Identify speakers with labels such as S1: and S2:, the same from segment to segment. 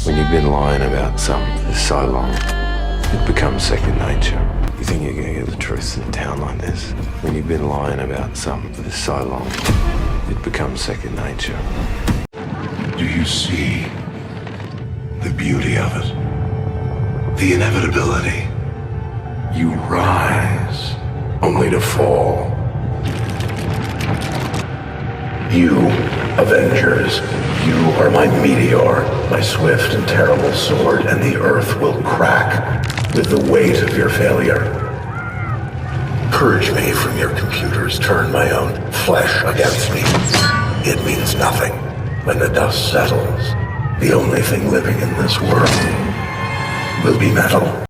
S1: When you've been lying about something for so long, it becomes second nature. You think you're gonna get the truth in a town like this? When you've been lying about something for so long, it becomes second nature.
S2: Do you see the beauty of it? The inevitability. You rise only to fall. You, Avengers, you are my meteor, my swift and terrible sword, and the earth will crack with the weight of your failure. Purge me from your computers, turn my own flesh against me. It means nothing. When the dust settles, the only thing living in this world will be metal.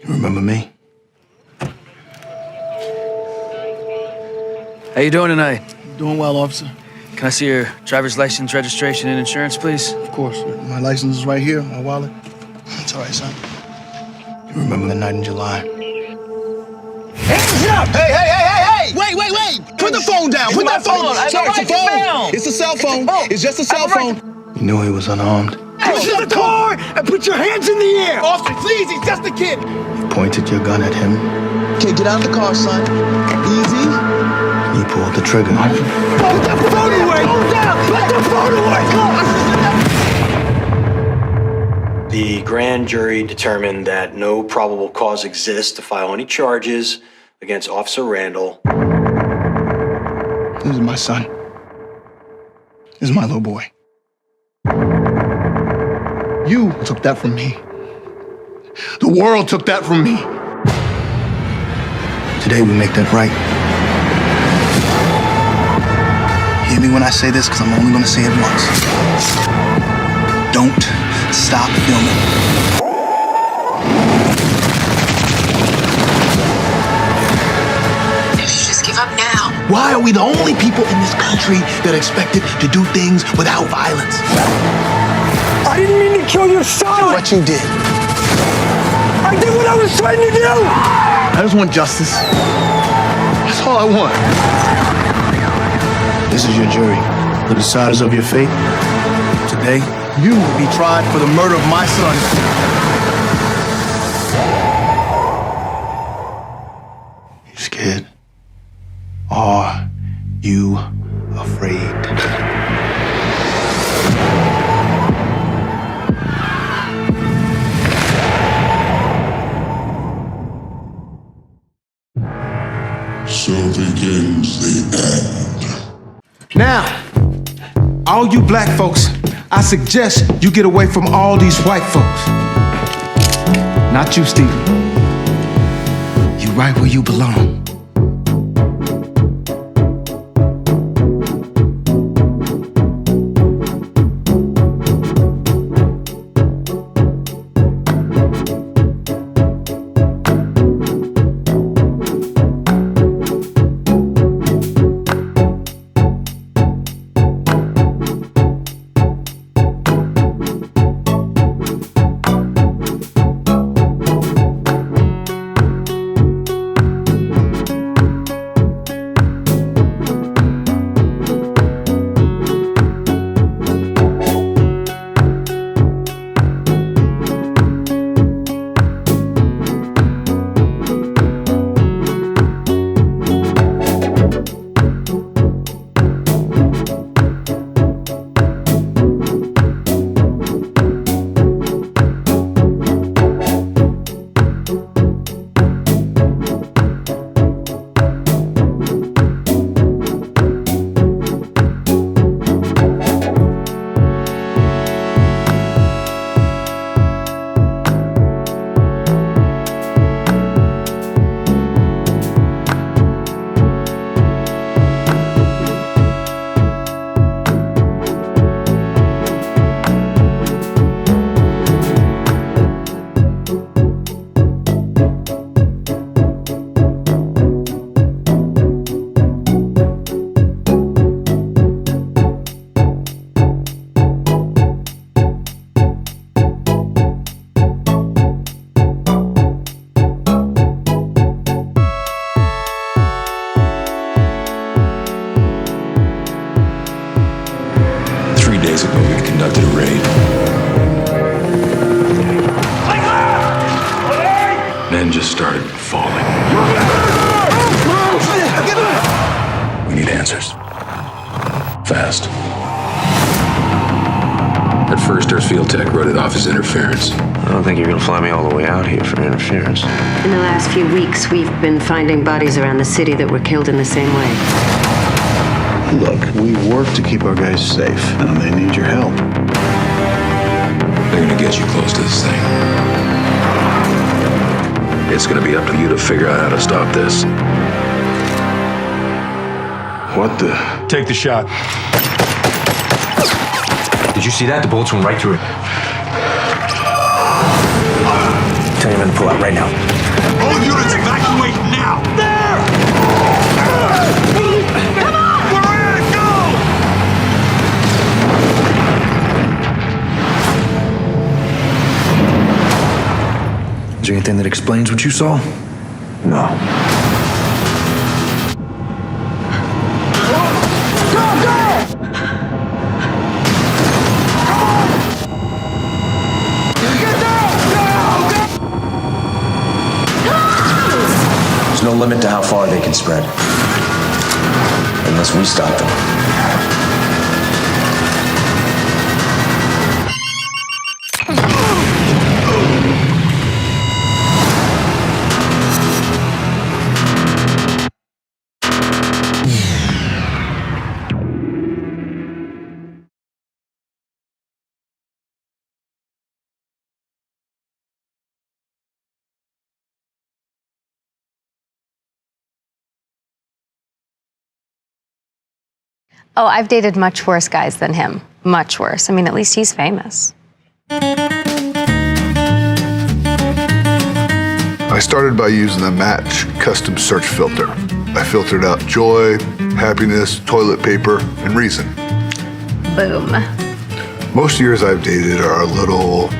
S3: You remember me?
S4: How you doing tonight?
S3: Doing well, officer.
S4: Can I see your driver's license, registration, and insurance, please?
S3: Of course. My license is right here, my wallet. It's all right, son. You remember the night in July?
S5: Hands up!
S3: Hey! Wait! Put the phone down! Put that phone!
S5: Sir,
S3: It's a phone! It's a cell phone! It's just a cell phone! You knew he was unarmed.
S5: Get to the car and put your hands in the air! Officer, please, he's just a kid!
S3: You pointed your gun at him. Okay, get out of the car, son. Easy. You pulled the trigger.
S5: Put the phone away! Put the phone away!
S6: The grand jury determined that no probable cause exists to file any charges against Officer Randall.
S3: This is my son. This is my little boy. You took that from me. The world took that from me. Today we make that right. Hear me when I say this, because I'm only going to say it once. Don't stop filming.
S7: You should just give up now.
S3: Why are we the only people in this country that are expected to do things without violence?
S5: I didn't mean to kill your son!
S3: What you did.
S5: I did what I was trying to do!
S3: I just want justice. That's all I want. This is your jury, the deciders of your fate. Today, you will be tried for the murder of my son. You scared? Are you afraid?
S2: So begins the end.
S8: Now, all you black folks, I suggest you get away from all these white folks. Not you, Stephen. You right where you belong.
S7: Men just started falling. We need answers. Fast. At first, Earth Field Tech wrote it off as interference.
S1: I don't think you're gonna fly me all the way out here for interference.
S9: In the last few weeks, we've been finding bodies around the city that were killed in the same way.
S3: Look, we work to keep our guys safe, and they need your help.
S7: They're gonna get you close to this thing. It's gonna be up to you to figure out how to stop this.
S3: What the?
S8: Take the shot.
S10: Did you see that? The bullets went right through it.
S5: Tell you when to pull out right now. All units evacuate now! There! Come on! We're in! Go!
S10: Is there anything that explains what you saw?
S1: No.
S10: There's no limit to how far they can spread. Unless we stop them.
S11: Oh, I've dated much worse guys than him. Much worse. I mean, at least he's famous.
S12: I started by using the Match custom search filter. I filtered out joy, happiness, toilet paper, and reason.
S11: Boom.
S12: Most years I've dated are a little,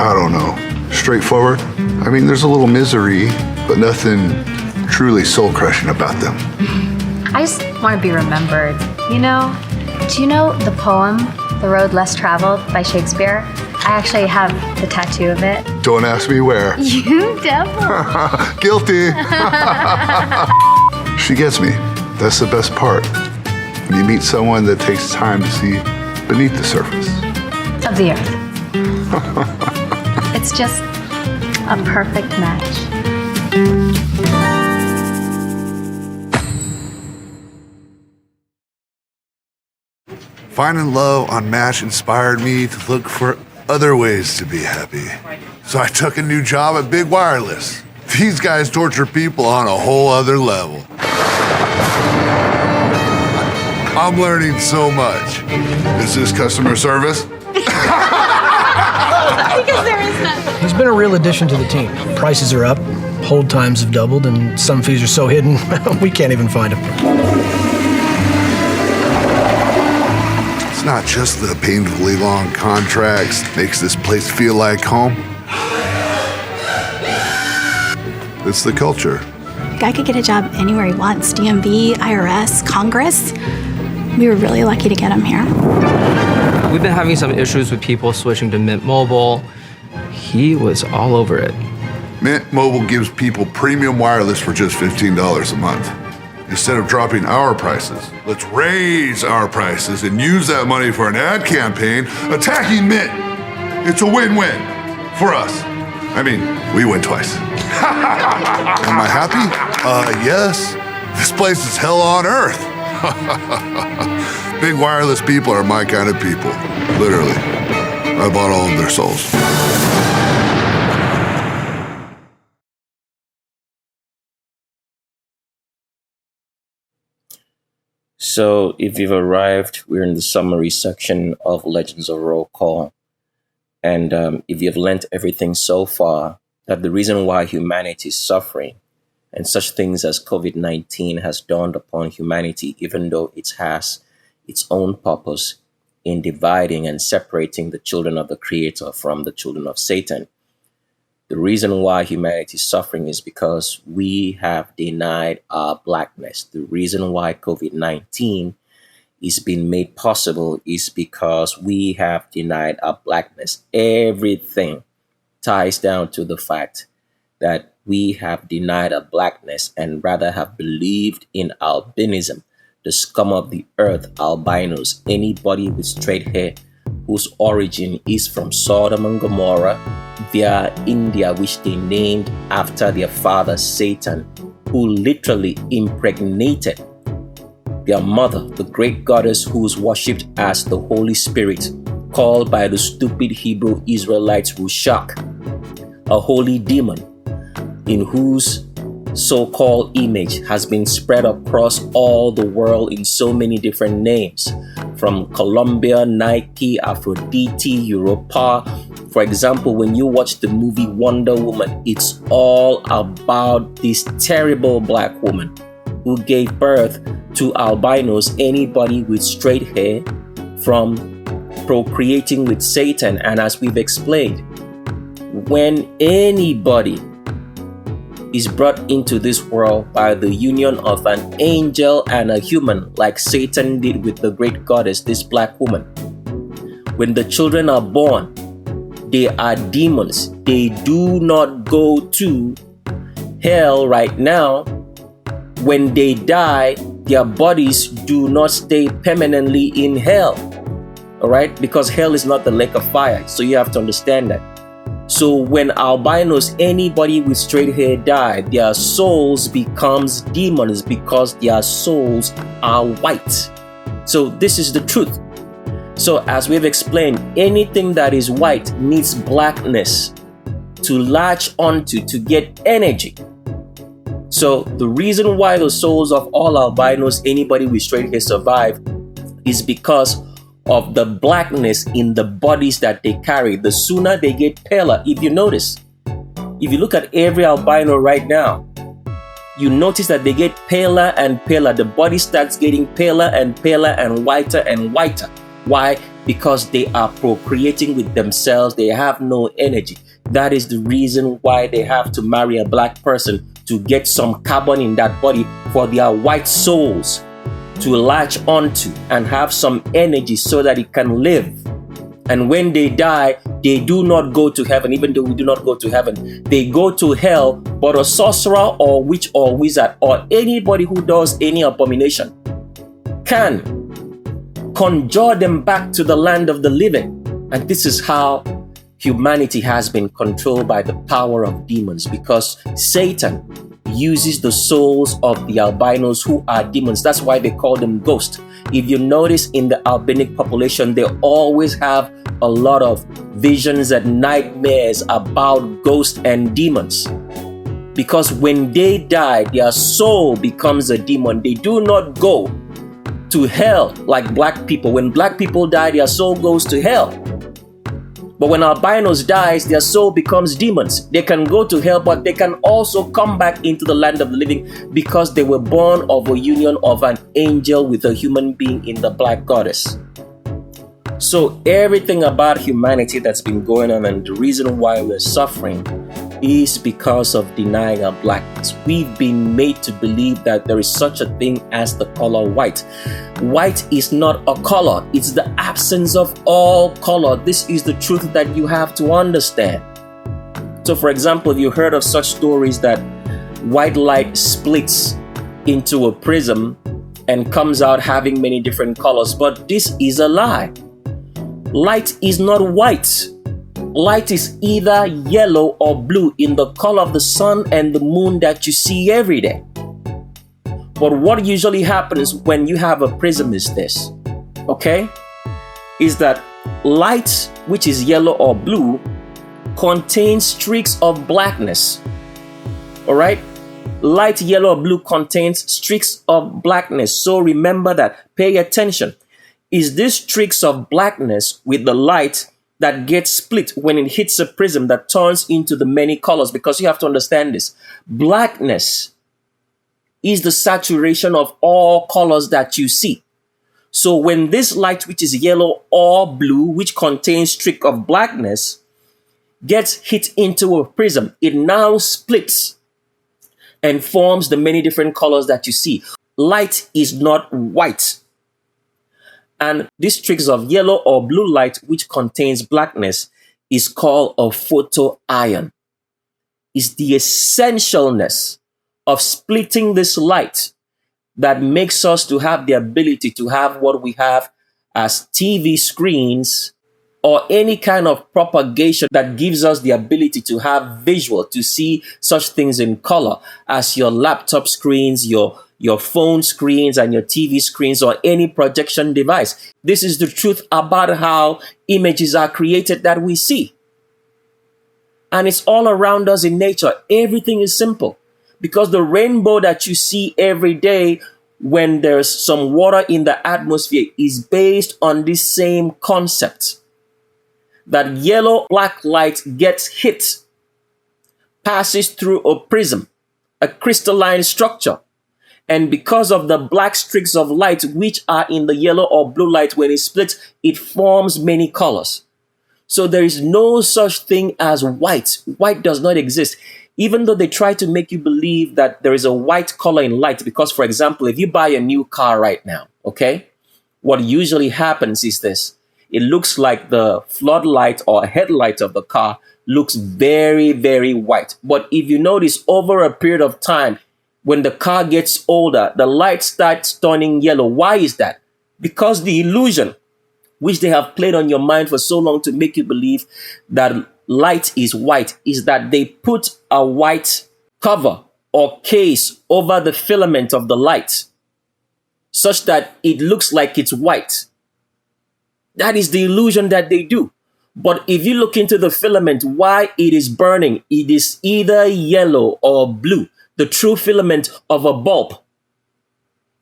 S12: I don't know, straightforward. I mean, there's a little misery, but nothing truly soul-crushing about them.
S13: I just want to be remembered. You know, do you know the poem, The Road Less Traveled by Shakespeare? I actually have the tattoo of it.
S12: Don't ask me where.
S13: You devil.
S12: Guilty. She gets me. That's the best part. When you meet someone that takes time to see beneath the surface.
S13: Of the earth. It's just a perfect match.
S12: Finding love on Match inspired me to look for other ways to be happy. So I took a new job at Big Wireless. These guys torture people on a whole other level. I'm learning so much. Is this customer service?
S14: Because there is none. He's been a real addition to the team. Prices are up, hold times have doubled, and some fees are so hidden, we can't even find them.
S12: It's not just the painfully long contracts that makes this place feel like home. It's the culture.
S15: Guy could get a job anywhere he wants. DMV, IRS, Congress. We were really lucky to get him here.
S16: We've been having some issues with people switching to Mint Mobile. He was all over it.
S12: Mint Mobile gives people premium wireless for just $15 a month. Instead of dropping our prices, let's raise our prices and use that money for an ad campaign attacking Mint. It's a win-win for us. I mean, we win twice. Am I happy? Yes. This place is hell on earth. Big Wireless people are my kind of people. Literally. I bought all of their souls.
S17: So if you've arrived, we're in the summary section of Legends of Roll Call. And if you've learnt everything so far, that the reason why humanity is suffering and such things as COVID-19 has dawned upon humanity, even though it has its own purpose in dividing and separating the children of the Creator from the children of Satan. The reason why humanity is suffering is because we have denied our blackness. The reason why COVID-19 is being made possible is because we have denied our blackness. Everything ties down to the fact that we have denied our blackness and rather have believed in albinism, the scum of the earth, albinos, anybody with straight hair whose origin is from Sodom and Gomorrah via India, which they named after their father Satan, who literally impregnated their mother, the great goddess who is worshipped as the Holy Spirit, called by the stupid Hebrew Israelites Rushak, a holy demon in whose so-called image has been spread across all the world in so many different names, from Columbia, Nike, Aphrodite, Europa. For example, when you watch the movie Wonder Woman, it's all about this terrible black woman who gave birth to albinos, anybody with straight hair, from procreating with Satan. And as we've explained, when anybody is brought into this world by the union of an angel and a human, like Satan did with the great goddess, this black woman, when the children are born, they are demons. They do not go to hell right now. When they die, their bodies do not stay permanently in hell. All right? Because hell is not the lake of fire. So you have to understand that. So when albinos, anybody with straight hair die, their souls becomes demons because their souls are white. So this is the truth. So as we've explained, anything that is white needs blackness to latch onto, to get energy. So the reason why the souls of all albinos, anybody with straight hair, survive is because of the blackness in the bodies that they carry. The sooner they get paler, if you notice, if you look at every albino right now, you notice that they get paler and paler. The body starts getting paler and paler and whiter. Why? Because they are procreating with themselves. They have no energy. That is the reason why they have to marry a black person to get some carbon in that body for their white souls to latch onto and have some energy so that it can live. And when they die, they do not go to heaven. Even though we do not go to heaven, they go to hell. But a sorcerer or witch or wizard or anybody who does any abomination can conjure them back to the land of the living. And this is how humanity has been controlled by the power of demons, because Satan uses the souls of the albinos who are demons. That's why they call them ghosts. If you notice, in the albinic population, they always have a lot of visions and nightmares about ghosts and demons. Because when they die, their soul becomes a demon. They do not go to hell like black people. When black people die, their soul goes to hell. But when albinos dies, their soul becomes demons. They can go to hell, but they can also come back into the land of the living because they were born of a union of an angel with a human being in the black goddess. So everything about humanity that's been going on and the reason why we're suffering is because of denying our blackness. We've been made to believe that there is such a thing as the color white. White is not a color. It's the absence of all color. This is the truth that you have to understand. So for example, you heard of such stories that white light splits into a prism and comes out having many different colors. But this is a lie. Light is not white. Light is either yellow or blue in the color of the sun and the moon that you see every day. But what usually happens when you have a prism is this, okay? Is that light, which is yellow or blue, contains streaks of blackness. All right? Light yellow or blue contains streaks of blackness. So remember that. Pay attention. Is this streaks of blackness with the light that gets split when it hits a prism that turns into the many colors? Because you have to understand this. Blackness is the saturation of all colors that you see. So when this light, which is yellow or blue, which contains streak of blackness, gets hit into a prism, it now splits and forms the many different colors that you see. Light is not white. And this streaks of yellow or blue light, which contains blackness, is called a photoion. is the essentialness of splitting this light that makes us to have the ability to have what we have as TV screens or any kind of propagation that gives us the ability to have visual, to see such things in color as your laptop screens, your phone screens and your TV screens or any projection device. This is the truth about how images are created that we see. And it's all around us in nature. Everything is simple because the rainbow that you see every day when there's some water in the atmosphere is based on this same concept. That yellow black light gets hit, passes through a prism, a crystalline structure. And because of the black streaks of light which are in the yellow or blue light, when it splits, it forms many colors. So there is no such thing as white. White does not exist. Even though they try to make you believe that there is a white color in light. Because, for example, if you buy a new car right now, okay, what usually happens is this. It looks like the floodlight or headlight of the car looks very, very white. But if you notice over a period of time, when the car gets older, the light starts turning yellow. Why is that? Because the illusion which they have played on your mind for so long to make you believe that light is white is that they put a white cover or case over the filament of the light such that it looks like it's white. That is the illusion that they do. But if you look into the filament, why it is burning, it is either yellow or blue, the true filament of a bulb.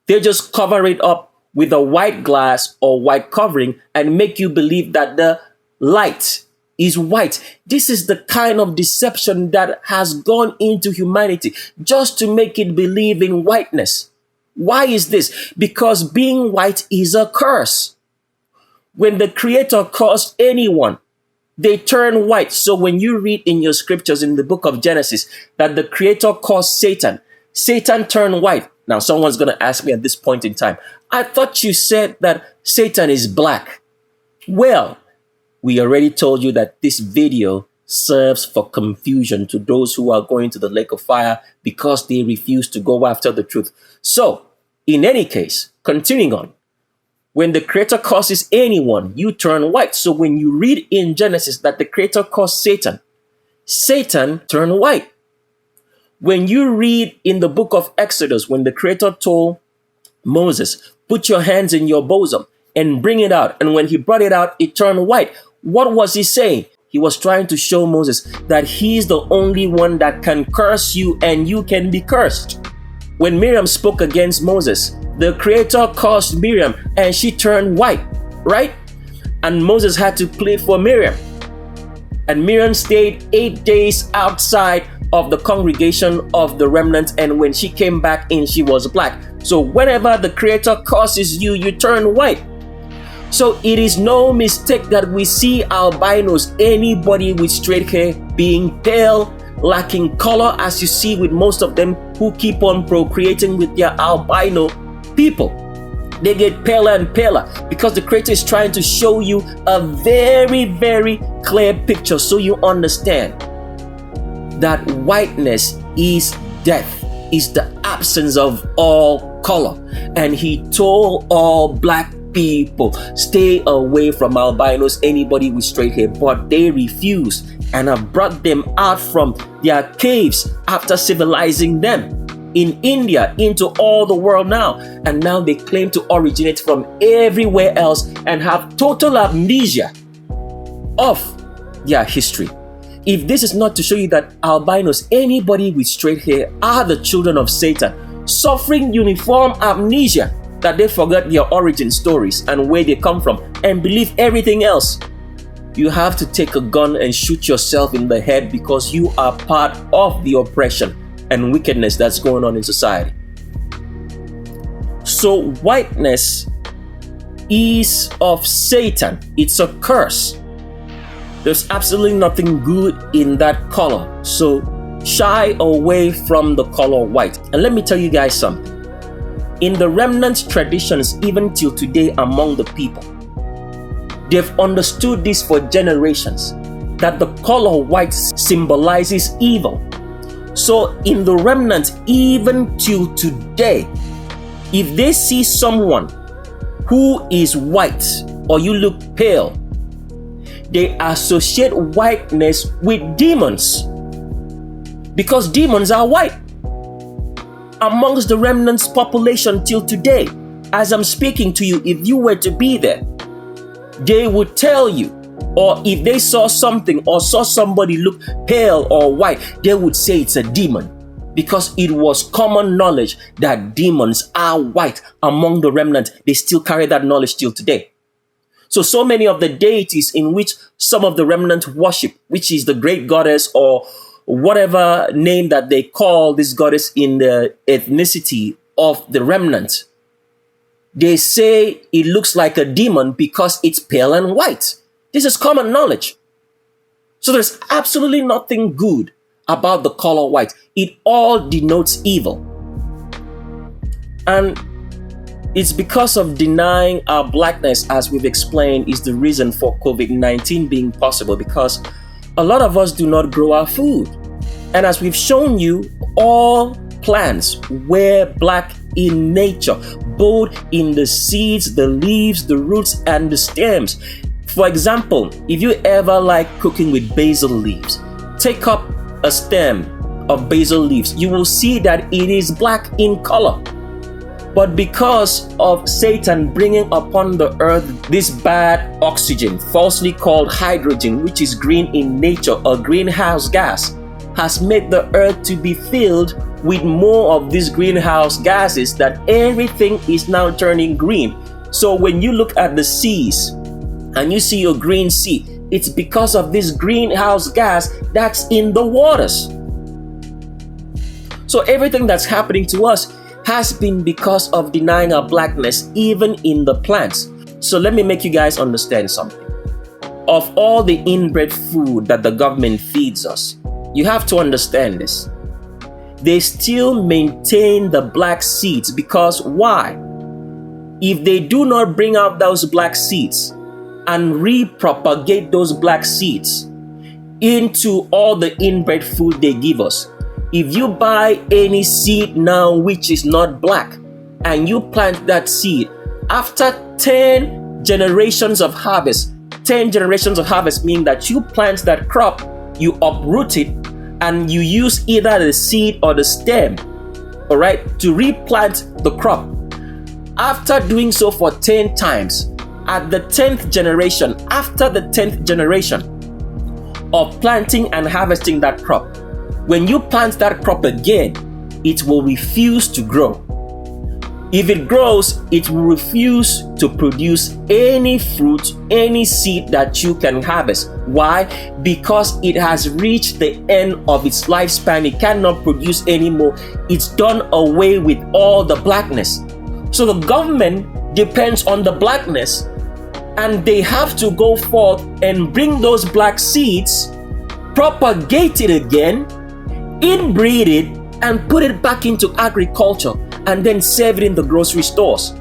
S17: They just cover it up with a white glass or white covering and make you believe that the light is white. This is the kind of deception that has gone into humanity just to make it believe in whiteness. Why is this? Because being white is a curse. When the Creator caused anyone, they turn white. So when you read in your scriptures in the book of Genesis that the Creator caused Satan turned white. Now someone's going to ask me at this point in time, I thought you said that Satan is black. Well, we already told you that this video serves for confusion to those who are going to the lake of fire because they refuse to go after the truth. So, in any case, continuing on, when the Creator causes anyone, you turn white. So when you read in Genesis that the Creator caused Satan turned white. When you read in the book of Exodus, when the Creator told Moses, put your hands in your bosom and bring it out. And when he brought it out, it turned white. What was he saying? He was trying to show Moses that he's the only one that can curse you and you can be cursed. When Miriam spoke against Moses, the Creator caused Miriam and she turned white, right? And Moses had to plead for Miriam. And Miriam stayed 8 days outside of the congregation of the remnant, and when she came back in, she was black. So whenever the Creator causes you, you turn white. So it is no mistake that we see albinos, anybody with straight hair, being pale, lacking color, as you see with most of them who keep on procreating with their albino people. They get paler and paler because the Creator is trying to show you a very, very clear picture so you understand that whiteness is death, is the absence of all color. And he told all black people, stay away from albinos, anybody with straight hair, but they refused and have brought them out from their caves after civilizing them in India into all the world now. And now they claim to originate from everywhere else and have total amnesia of their history. If this is not to show you that albinos, anybody with straight hair, are the children of Satan, suffering uniform amnesia, that they forget their origin stories and where they come from and believe everything else, you have to take a gun and shoot yourself in the head because you are part of the oppression and wickedness that's going on in society. So whiteness is of Satan. It's a curse. There's absolutely nothing good in that color. So shy away from the color white. And let me tell you guys something. In the remnant traditions, even till today among the people, they've understood this for generations, that the color white symbolizes evil. So in the remnant, even till today, if they see someone who is white or you look pale, they associate whiteness with demons, because demons are white. Amongst the remnant's population till today, as I'm speaking to you, if you were to be there, they would tell you, or if they saw something or saw somebody look pale or white, they would say it's a demon, because it was common knowledge that demons are white among the remnant. They still carry that knowledge till today. So many of the deities in which some of the remnant worship, which is the great goddess or whatever name that they call this goddess in the ethnicity of the remnant, they say it looks like a demon because it's pale and white. This is common knowledge. So there's absolutely nothing good about the color white. It all denotes evil. And it's because of denying our blackness, as we've explained, is the reason for COVID-19 being possible, because a lot of us do not grow our food. And as we've shown you, all plants were black in nature, both in the seeds, the leaves, the roots, and the stems. For example, if you ever like cooking with basil leaves, take up a stem of basil leaves, you will see that it is black in color. But because of Satan bringing upon the earth this bad oxygen, falsely called hydrogen, which is green in nature, a greenhouse gas, has made the earth to be filled with more of these greenhouse gases, that everything is now turning green. So when you look at the seas and you see a green sea, it's because of this greenhouse gas that's in the waters. So everything that's happening to us has been because of denying our blackness, even in the plants. So let me make you guys understand something. Of all the inbred food that the government feeds us, you have to understand this. They still maintain the black seeds, because why? If they do not bring out those black seeds and repropagate those black seeds into all the inbred food they give us, if you buy any seed now which is not black and you plant that seed, after 10 generations of harvest, 10 generations of harvest mean that you plant that crop, you uproot it, and you use either the seed or the stem, all right, to replant the crop. After doing so for 10 times, at the 10th generation, after the 10th generation of planting and harvesting that crop, when you plant that crop again, it will refuse to grow. If it grows, it will refuse to produce any fruit, any seed that you can harvest. Why? Because it has reached the end of its lifespan. It cannot produce anymore. It's done away with all the blackness. So the government depends on the blackness, and they have to go forth and bring those black seeds, propagate it again, inbreed it, and put it back into agriculture, and then serve it in the grocery stores.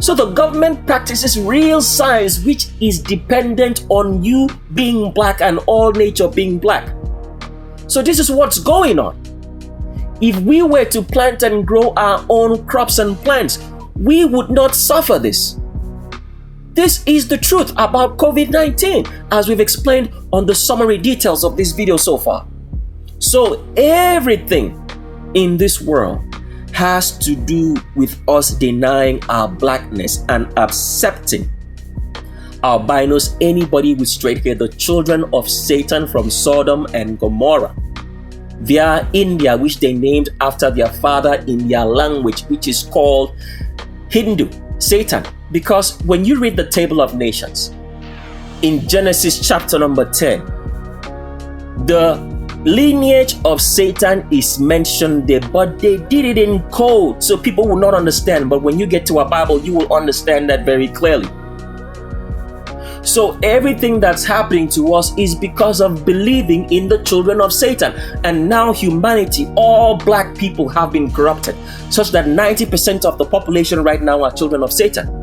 S17: So the government practices real science, which is dependent on you being black and all nature being black. So this is what's going on. If we were to plant and grow our own crops and plants, we would not suffer this. This is the truth about COVID-19, as we've explained on the summary details of this video so far. So everything in this world has to do with us denying our blackness and accepting albinos, anybody with straight hair, the children of Satan from Sodom and Gomorrah, via India, which they named after their father in their language, which is called Hindu, Satan. Because when you read the Table of Nations in Genesis chapter number 10, the lineage of Satan is mentioned there, but they did it in code, so people will not understand. But when you get to a Bible, you will understand that very clearly. So everything that's happening to us is because of believing in the children of Satan. And now humanity, all black people have been corrupted, such that 90% of the population right now are children of Satan.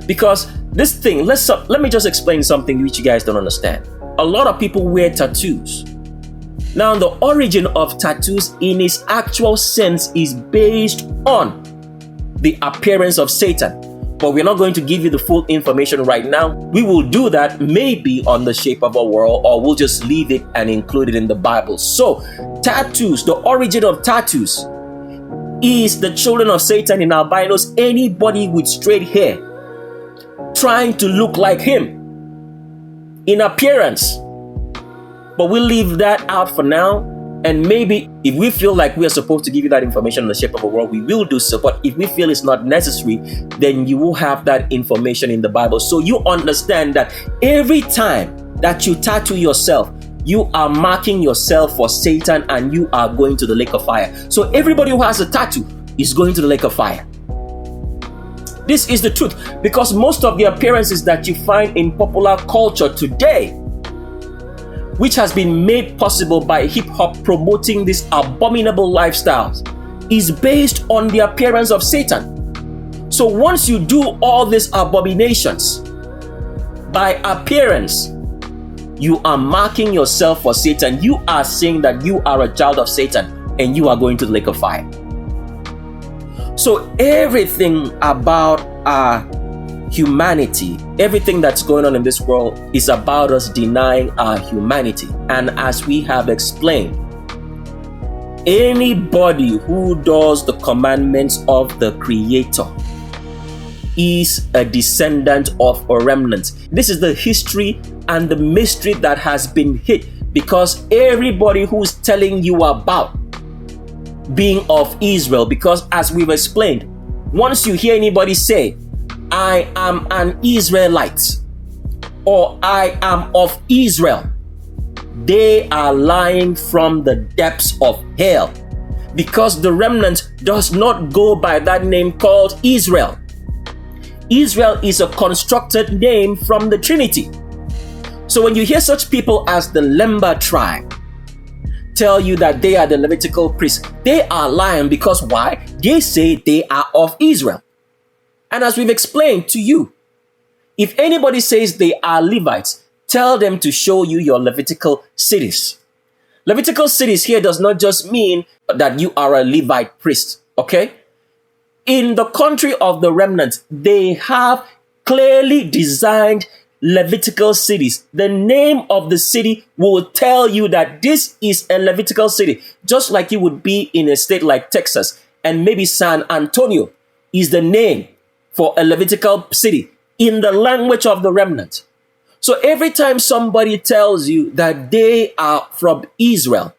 S17: Because this thing, let me just explain something which you guys don't understand. A lot of people wear tattoos. Now, the origin of tattoos in its actual sense is based on the appearance of Satan. But we're not going to give you the full information right now. We will do that maybe on the shape of a world, or we'll just leave it and include it in the Bible. So, tattoos, the origin of tattoos is the children of Satan in albinos, anybody with straight hair trying to look like him in appearance. But we'll leave that out for now. And maybe if we feel like we are supposed to give you that information on the shape of a world, we will do so. But if we feel it's not necessary, then you will have that information in the Bible. So you understand that every time that you tattoo yourself, you are marking yourself for Satan and you are going to the lake of fire. So everybody who has a tattoo is going to the lake of fire. This is the truth, because most of the appearances that you find in popular culture today, which has been made possible by hip-hop promoting these abominable lifestyles, is based on the appearance of Satan. So once you do all these abominations by appearance, you are marking yourself for Satan. You are saying that you are a child of Satan and you are going to the lake of fire. So everything about our humanity, everything that's going on in this world is about us denying our humanity. And as we have explained, anybody who does the commandments of the Creator is a descendant of a remnant. This is the history and the mystery that has been hid, because everybody who's telling you about being of Israel, because as we've explained, once you hear anybody say, I am an Israelite, or I am of Israel, they are lying from the depths of hell, because the remnant does not go by that name called Israel. Israel is a constructed name from the Trinity. So when you hear such people as the Lemba tribe tell you that they are the Levitical priests, they are lying, because why? They say they are of Israel. And as we've explained to you, if anybody says they are Levites, tell them to show you your Levitical cities. Levitical cities here does not just mean that you are a Levite priest, okay? In the country of the remnant, they have clearly designed Levitical cities. The name of the city will tell you that this is a Levitical city, just like you would be in a state like Texas, and maybe San Antonio is the name for a Levitical city in the language of the remnant. So every time somebody tells you that they are from Israel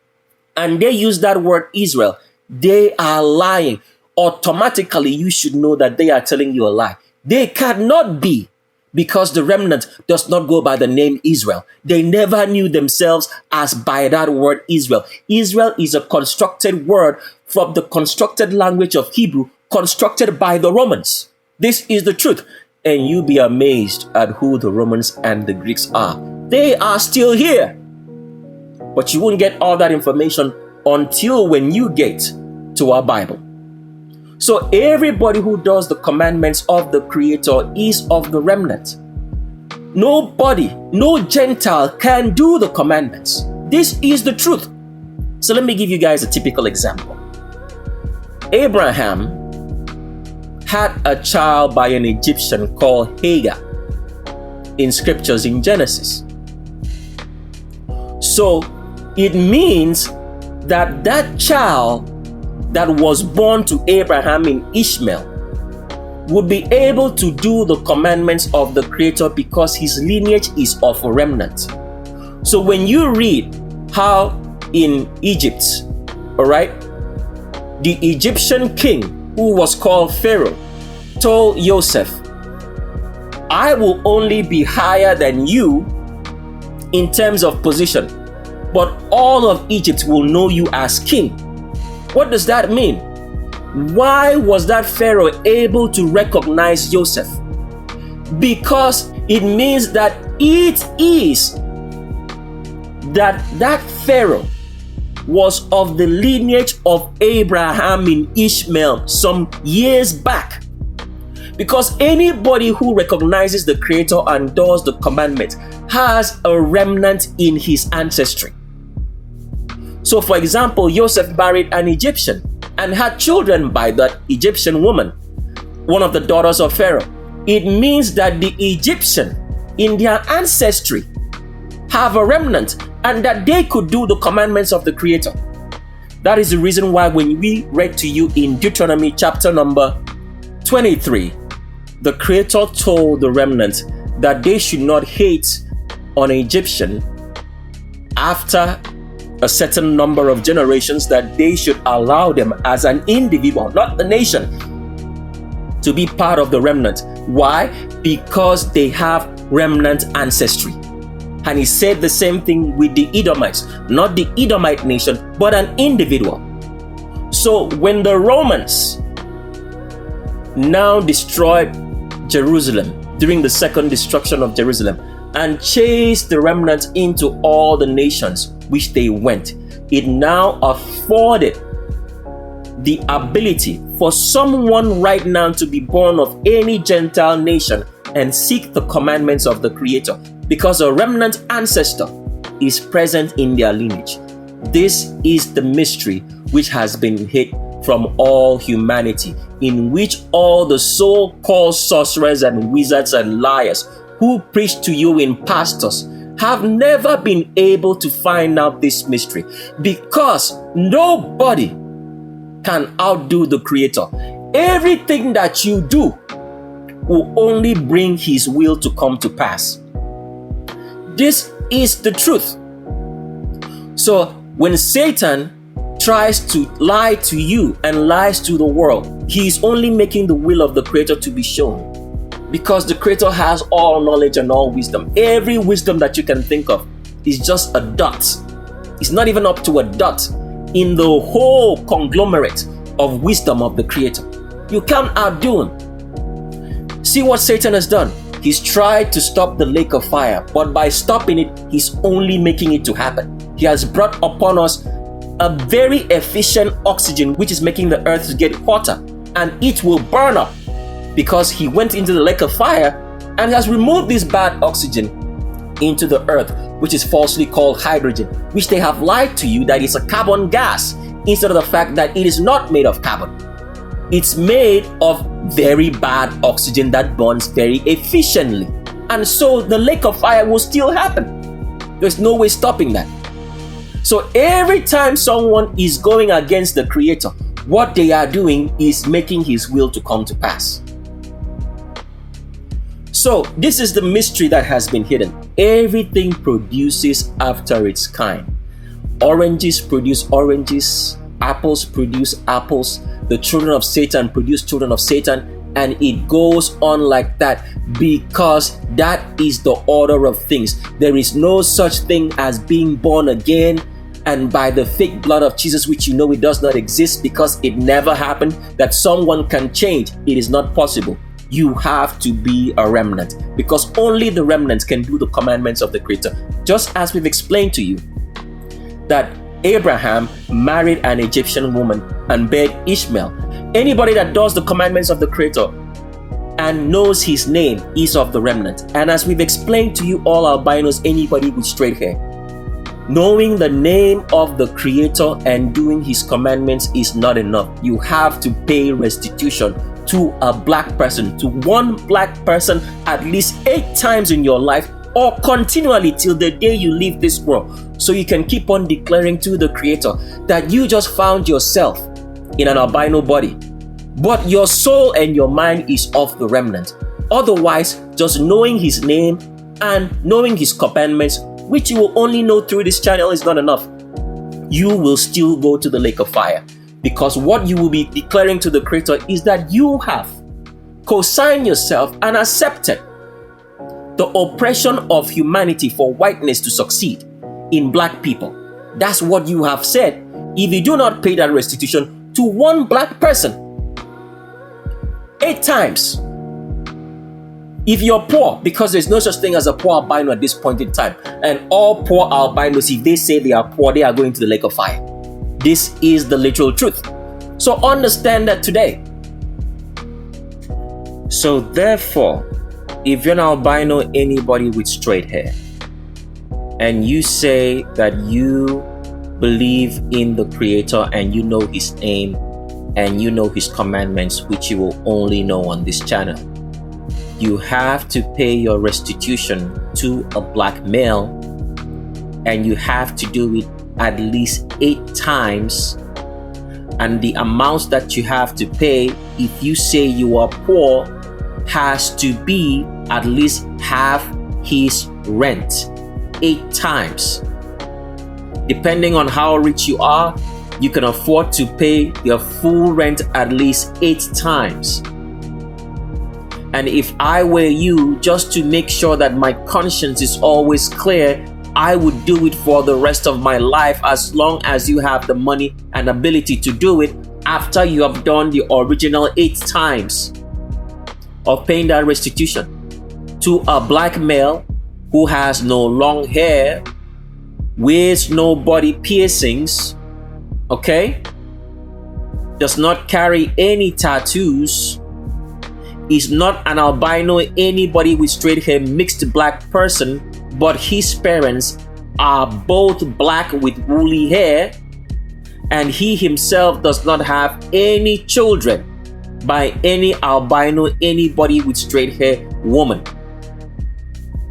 S17: and they use that word Israel, they are lying. Automatically, you should know that they are telling you a lie. They cannot be, because the remnant does not go by the name Israel. They never knew themselves as by that word Israel. Israel is a constructed word from the constructed language of Hebrew, constructed by the Romans. This is the truth. And you'll be amazed at who the Romans and the Greeks are. They are still here. But you won't get all that information until when you get to our Bible. So everybody who does the commandments of the Creator is of the remnant. Nobody, no Gentile can do the commandments. This is the truth. So let me give you guys a typical example. Abraham had a child by an Egyptian called Hagar in scriptures in Genesis. So it means that that child that was born to Abraham in Ishmael would be able to do the commandments of the Creator, because his lineage is of a remnant. So when you read how in Egypt, all right, the Egyptian king who was called Pharaoh told Joseph, I will only be higher than you in terms of position, but all of Egypt will know you as king. What does that mean? Why was that Pharaoh able to recognize Joseph? Because it means that it is that Pharaoh was of the lineage of Abraham in Ishmael some years back. Because anybody who recognizes the Creator and does the commandment has a remnant in his ancestry. So, for example, Joseph married an Egyptian and had children by that Egyptian woman, one of the daughters of Pharaoh. It means that the Egyptian, in their ancestry, have a remnant and that they could do the commandments of the Creator. That is the reason why when we read to you in Deuteronomy chapter number 23, the Creator told the remnant that they should not hate on an Egyptian after a certain number of generations, that they should allow them as an individual, not the nation, to be part of the remnant. Why? Because they have remnant ancestry. And he said the same thing with the Edomites, not the Edomite nation, but an individual. So when the Romans now destroyed Jerusalem during the second destruction of Jerusalem and chased the remnant into all the nations which they went, it now afforded the ability for someone right now to be born of any Gentile nation and seek the commandments of the Creator, because a remnant ancestor is present in their lineage. This is the mystery which has been hid from all humanity, in which all the so-called sorcerers and wizards and liars who preach to you in pastors have never been able to find out this mystery, because nobody can outdo the Creator. Everything that you do will only bring His will to come to pass. This is the truth. So when Satan tries to lie to you and lies to the world, he is only making the will of the Creator to be shown, because the Creator has all knowledge and all wisdom. Every wisdom that you can think of is just a dot. It's not even up to a dot in the whole conglomerate of wisdom of the Creator. You can't outdo Him. See what Satan has done. He's tried to stop the lake of fire, but by stopping it, he's only making it to happen. He has brought upon us a very efficient oxygen, which is making the earth to get hotter, and it will burn up, because he went into the lake of fire and has removed this bad oxygen into the earth, which is falsely called hydrogen, which they have lied to you that it's a carbon gas, instead of the fact that it is not made of carbon. It's made of very bad oxygen that burns very efficiently. And so the lake of fire will still happen. There's no way stopping that. So every time someone is going against the Creator, what they are doing is making His will to come to pass. So this is the mystery that has been hidden. Everything produces after its kind. Oranges produce oranges. Apples produce apples. The children of Satan produce children of Satan. And it goes on like that, because that is the order of things. There is no such thing as being born again and by the fake blood of Jesus, which you know it does not exist, because it never happened, that someone can change. It is not possible. You have to be a remnant, because only the remnants can do the commandments of the Creator. Just as we've explained to you that Abraham married an Egyptian woman and bare Ishmael. Anybody that does the commandments of the Creator and knows His name is of the remnant. And as we've explained to you, all albinos, anybody with straight hair, knowing the name of the Creator and doing His commandments is not enough. You have to pay restitution to a black person, to one black person, at least 8 times in your life, or continually till the day you leave this world, so you can keep on declaring to the Creator that you just found yourself in an albino body, but your soul and your mind is of the remnant. Otherwise, just knowing His name and knowing His commandments, which you will only know through this channel, is not enough. You will still go to the lake of fire, because what you will be declaring to the Creator is that you have co-signed yourself and accepted the oppression of humanity for whiteness to succeed in black people. That's what you have said. If you do not pay that restitution to one black person 8 times, if you're poor, because there's no such thing as a poor albino at this point in time, and all poor albinos, if they say they are poor, they are going to the lake of fire. This is the literal truth. So understand that today. So therefore, if you're an albino, anybody with straight hair, and you say that you believe in the Creator and you know His name and you know His commandments, which you will only know on this channel, you have to pay your restitution to a black male, and you have to do it at least 8 times. And the amounts that you have to pay, if you say you are poor, has to be at least half his rent 8 times. Depending on how rich you are, you can afford to pay your full rent at least 8 times. And if I were you, just to make sure that my conscience is always clear, I would do it for the rest of my life, as long as you have the money and ability to do it after you have done the original 8 times of paying that restitution to a black male who has no long hair, wears no body piercings, okay? Does not carry any tattoos, is not an albino, anybody with straight hair, mixed black person, but his parents are both black with woolly hair, and he himself does not have any children by any albino, anybody with straight hair woman.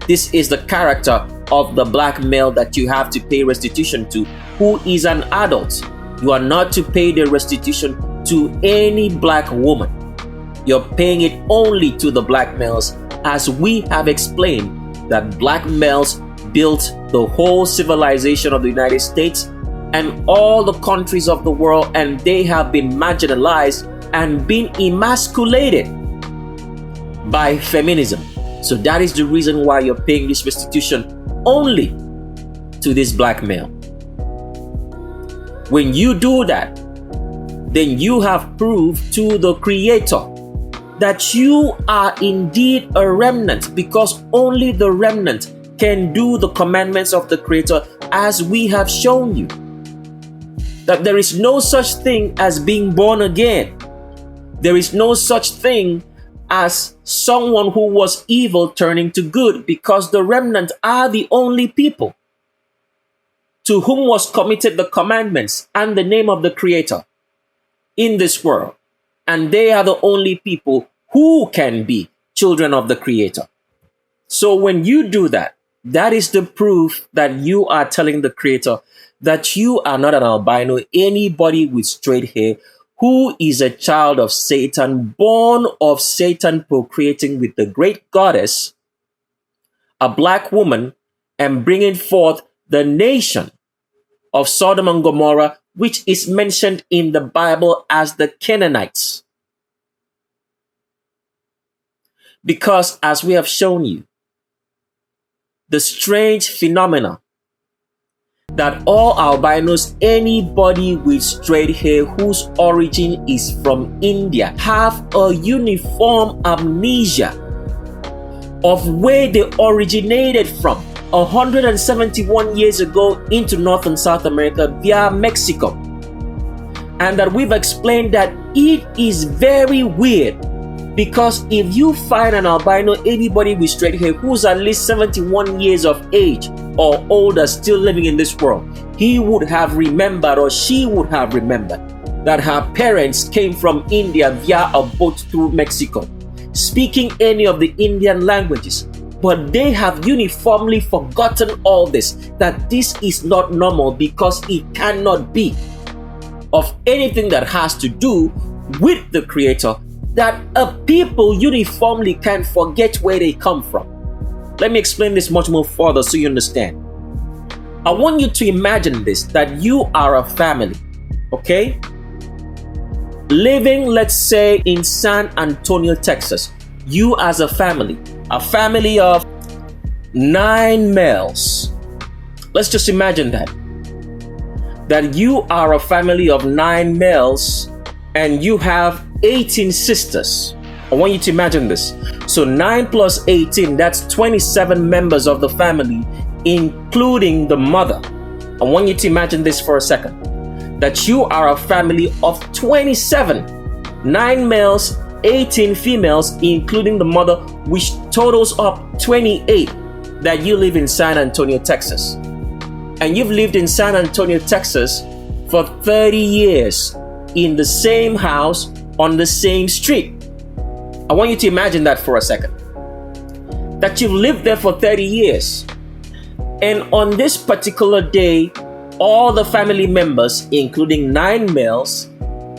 S17: This is the character of the black male that you have to pay restitution to, who is an adult. You are not to pay the restitution to any black woman. You're paying it only to the black males, as we have explained that black males built the whole civilization of the United States and all the countries of the world, and they have been marginalized and been emasculated by feminism. So that is the reason why you're paying this restitution only to this black male. When you do that, then you have proved to the Creator that you are indeed a remnant, because only the remnant can do the commandments of the Creator, as we have shown you. That there is no such thing as being born again. There is no such thing as someone who was evil turning to good, because the remnant are the only people to whom was committed the commandments and the name of the Creator in this world. And they are the only people who can be children of the Creator. So when you do that, that is the proof that you are telling the Creator that you are not an albino, anybody with straight hair, who is a child of Satan, born of Satan, procreating with the great goddess, a black woman, and bringing forth the nation of Sodom and Gomorrah, which is mentioned in the Bible as the Canaanites. Because, as we have shown you, the strange phenomena that all albinos, anybody with straight hair whose origin is from India, have a uniform amnesia of where they originated from 171 years ago into North and South America via Mexico. And that we've explained that it is very weird, because if you find an albino, anybody with straight hair who's at least 71 years of age or older still living in this world, he would have remembered, or she would have remembered, that her parents came from India via a boat through Mexico, speaking any of the Indian languages. But they have uniformly forgotten all this, that this is not normal, because it cannot be of anything that has to do with the Creator, that a people uniformly can forget where they come from. Let me explain this much more further so you understand. I want you to imagine this, that you are a family, okay? Living, let's say, in San Antonio, Texas. You as a family of 9 males. Let's just imagine that you are a family of 9 males and you have 18 sisters. I want you to imagine this. So 9 plus 18, that's 27 members of the family, including the mother. I want you to imagine this for a second. That you are a family of 27, 9 males, 18 females, including the mother, which totals up 28, that you live in San Antonio, Texas. and you've lived in San Antonio, Texas for 30 years in the same house on the same street. I want you to imagine that for a second. That you've lived there for 30 years. And on this particular day, all the family members, including 9 males,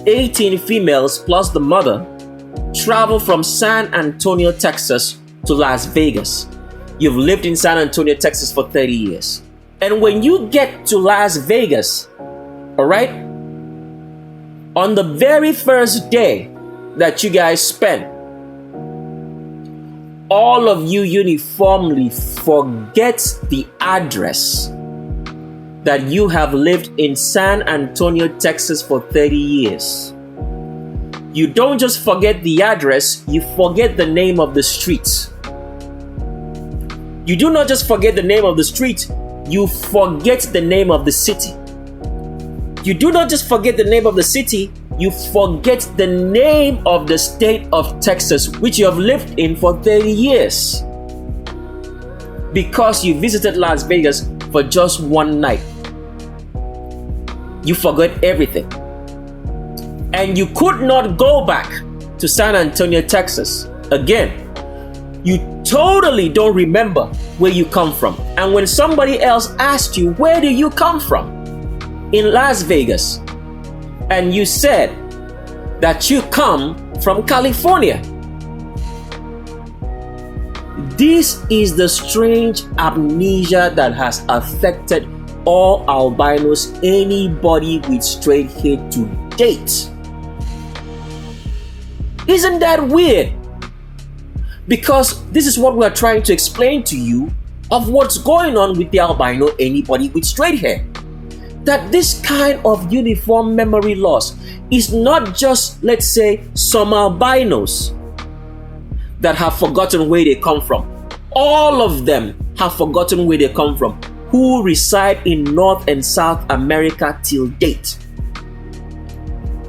S17: 18 females, plus the mother, travel from San Antonio, Texas to Las Vegas. You've lived in San Antonio, Texas for 30 years. And when you get to Las Vegas, all right, on the very first day that you guys spend, all of you uniformly forget the address that you have lived in San Antonio, Texas for 30 years. You don't just forget the address, you forget the name of the street. You do not just forget the name of the street, you forget the name of the city. You do not just forget the name of the city, you forget the name of the state of Texas, which you have lived in for 30 years. Because you visited Las Vegas for just one night. You forgot everything. And you could not go back to San Antonio, Texas again. You totally don't remember where you come from. And when somebody else asked you, where do you come from? In Las Vegas. And you said that you come from California. This is the strange amnesia that has affected all albinos, anybody with straight hair to date. Isn't that weird? Because this is what we are trying to explain to you of what's going on with the albino, anybody with straight hair. That this kind of uniform memory loss is not just, let's say, some albinos that have forgotten where they come from. All of them have forgotten where they come from, who reside in North and South America till date.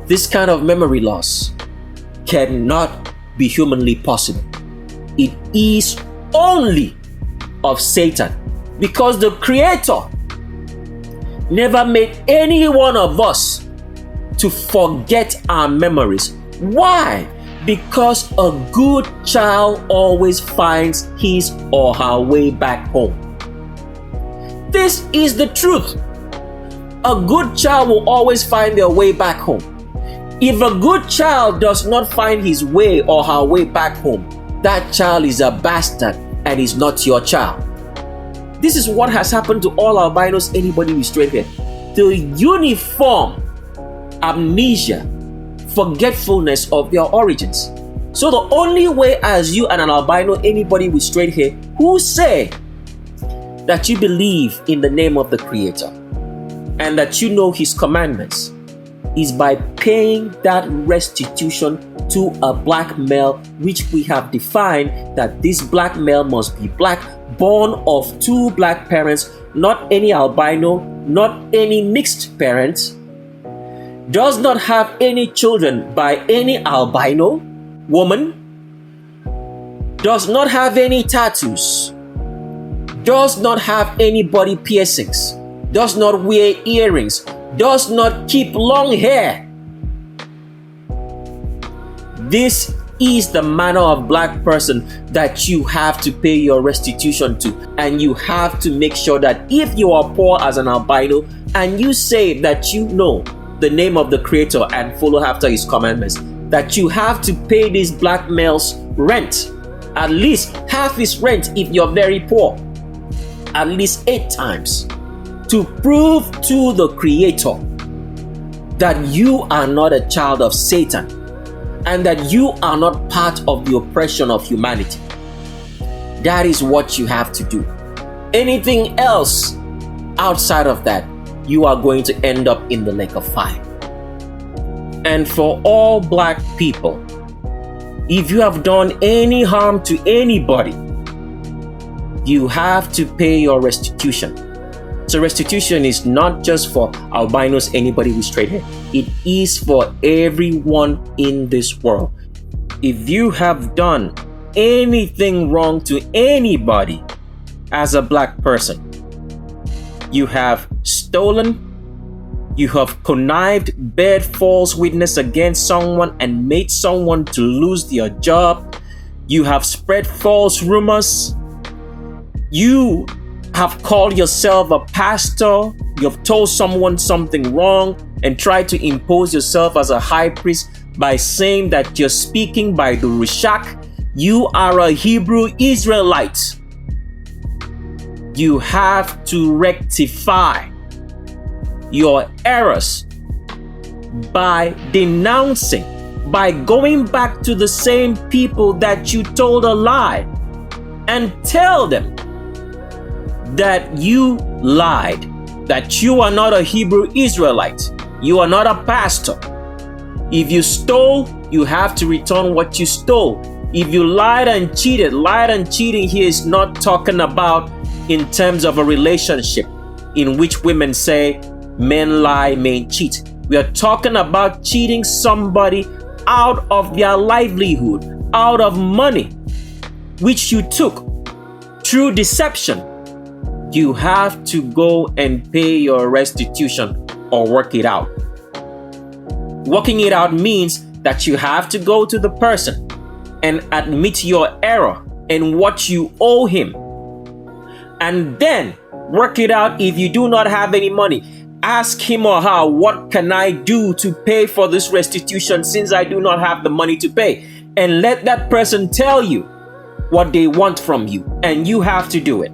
S17: This kind of memory loss cannot be humanly possible. It is only of Satan, because the Creator never made any one of us to forget our memories. Why? Because a good child always finds his or her way back home. This is the truth. A good child will always find their way back home. If a good child does not find his way or her way back home, that child is a bastard and is not your child. This is what has happened to all albinos, anybody with straight hair. The uniform amnesia, forgetfulness of their origins. So the only way as you and an albino, anybody with straight hair, who say that you believe in the name of the Creator and that you know His commandments, is by paying that restitution to a black male, which we have defined that this black male must be black, born of 2 black parents, not any albino, not any mixed parents, does not have any children by any albino woman, does not have any tattoos, does not have any body piercings, does not wear earrings, does not keep long hair. This is the manner of black person that you have to pay your restitution to. And you have to make sure that if you are poor as an albino and you say that you know the name of the Creator and follow after His commandments, that you have to pay these black males rent, at least half his rent if you're very poor, at least 8 times, to prove to the Creator that you are not a child of Satan and that you are not part of the oppression of humanity. That is what you have to do. Anything else outside of that, you are going to end up in the lake of fire. And for all black people, if you have done any harm to anybody, you have to pay your restitution. So restitution is not just for albinos, anybody with straight hair. It is for everyone in this world. If you have done anything wrong to anybody as a black person, You have stolen. You have connived, bared false witness against someone and made someone to lose their job. You have spread false rumors. You have called yourself a pastor. You have told someone something wrong and tried to impose yourself as a high priest by saying that you're speaking by the Rishak. You are a Hebrew Israelite. You have to rectify your errors by denouncing, by going back to the same people that you told a lie and tell them that you lied, that you are not a Hebrew Israelite, you are not a pastor. If you stole, you have to return what you stole. If you lied and cheating here is not talking about in terms of a relationship in which women say men lie, men cheat. We are talking about cheating somebody out of their livelihood, out of money, which you took through deception. You have to go and pay your restitution or work it out. Working it out means that you have to go to the person and admit your error and what you owe him. And then work it out. If you do not have any money, ask him or her, what can I do to pay for this restitution since I do not have the money to pay? And let that person tell you what they want from you, and you have to do it.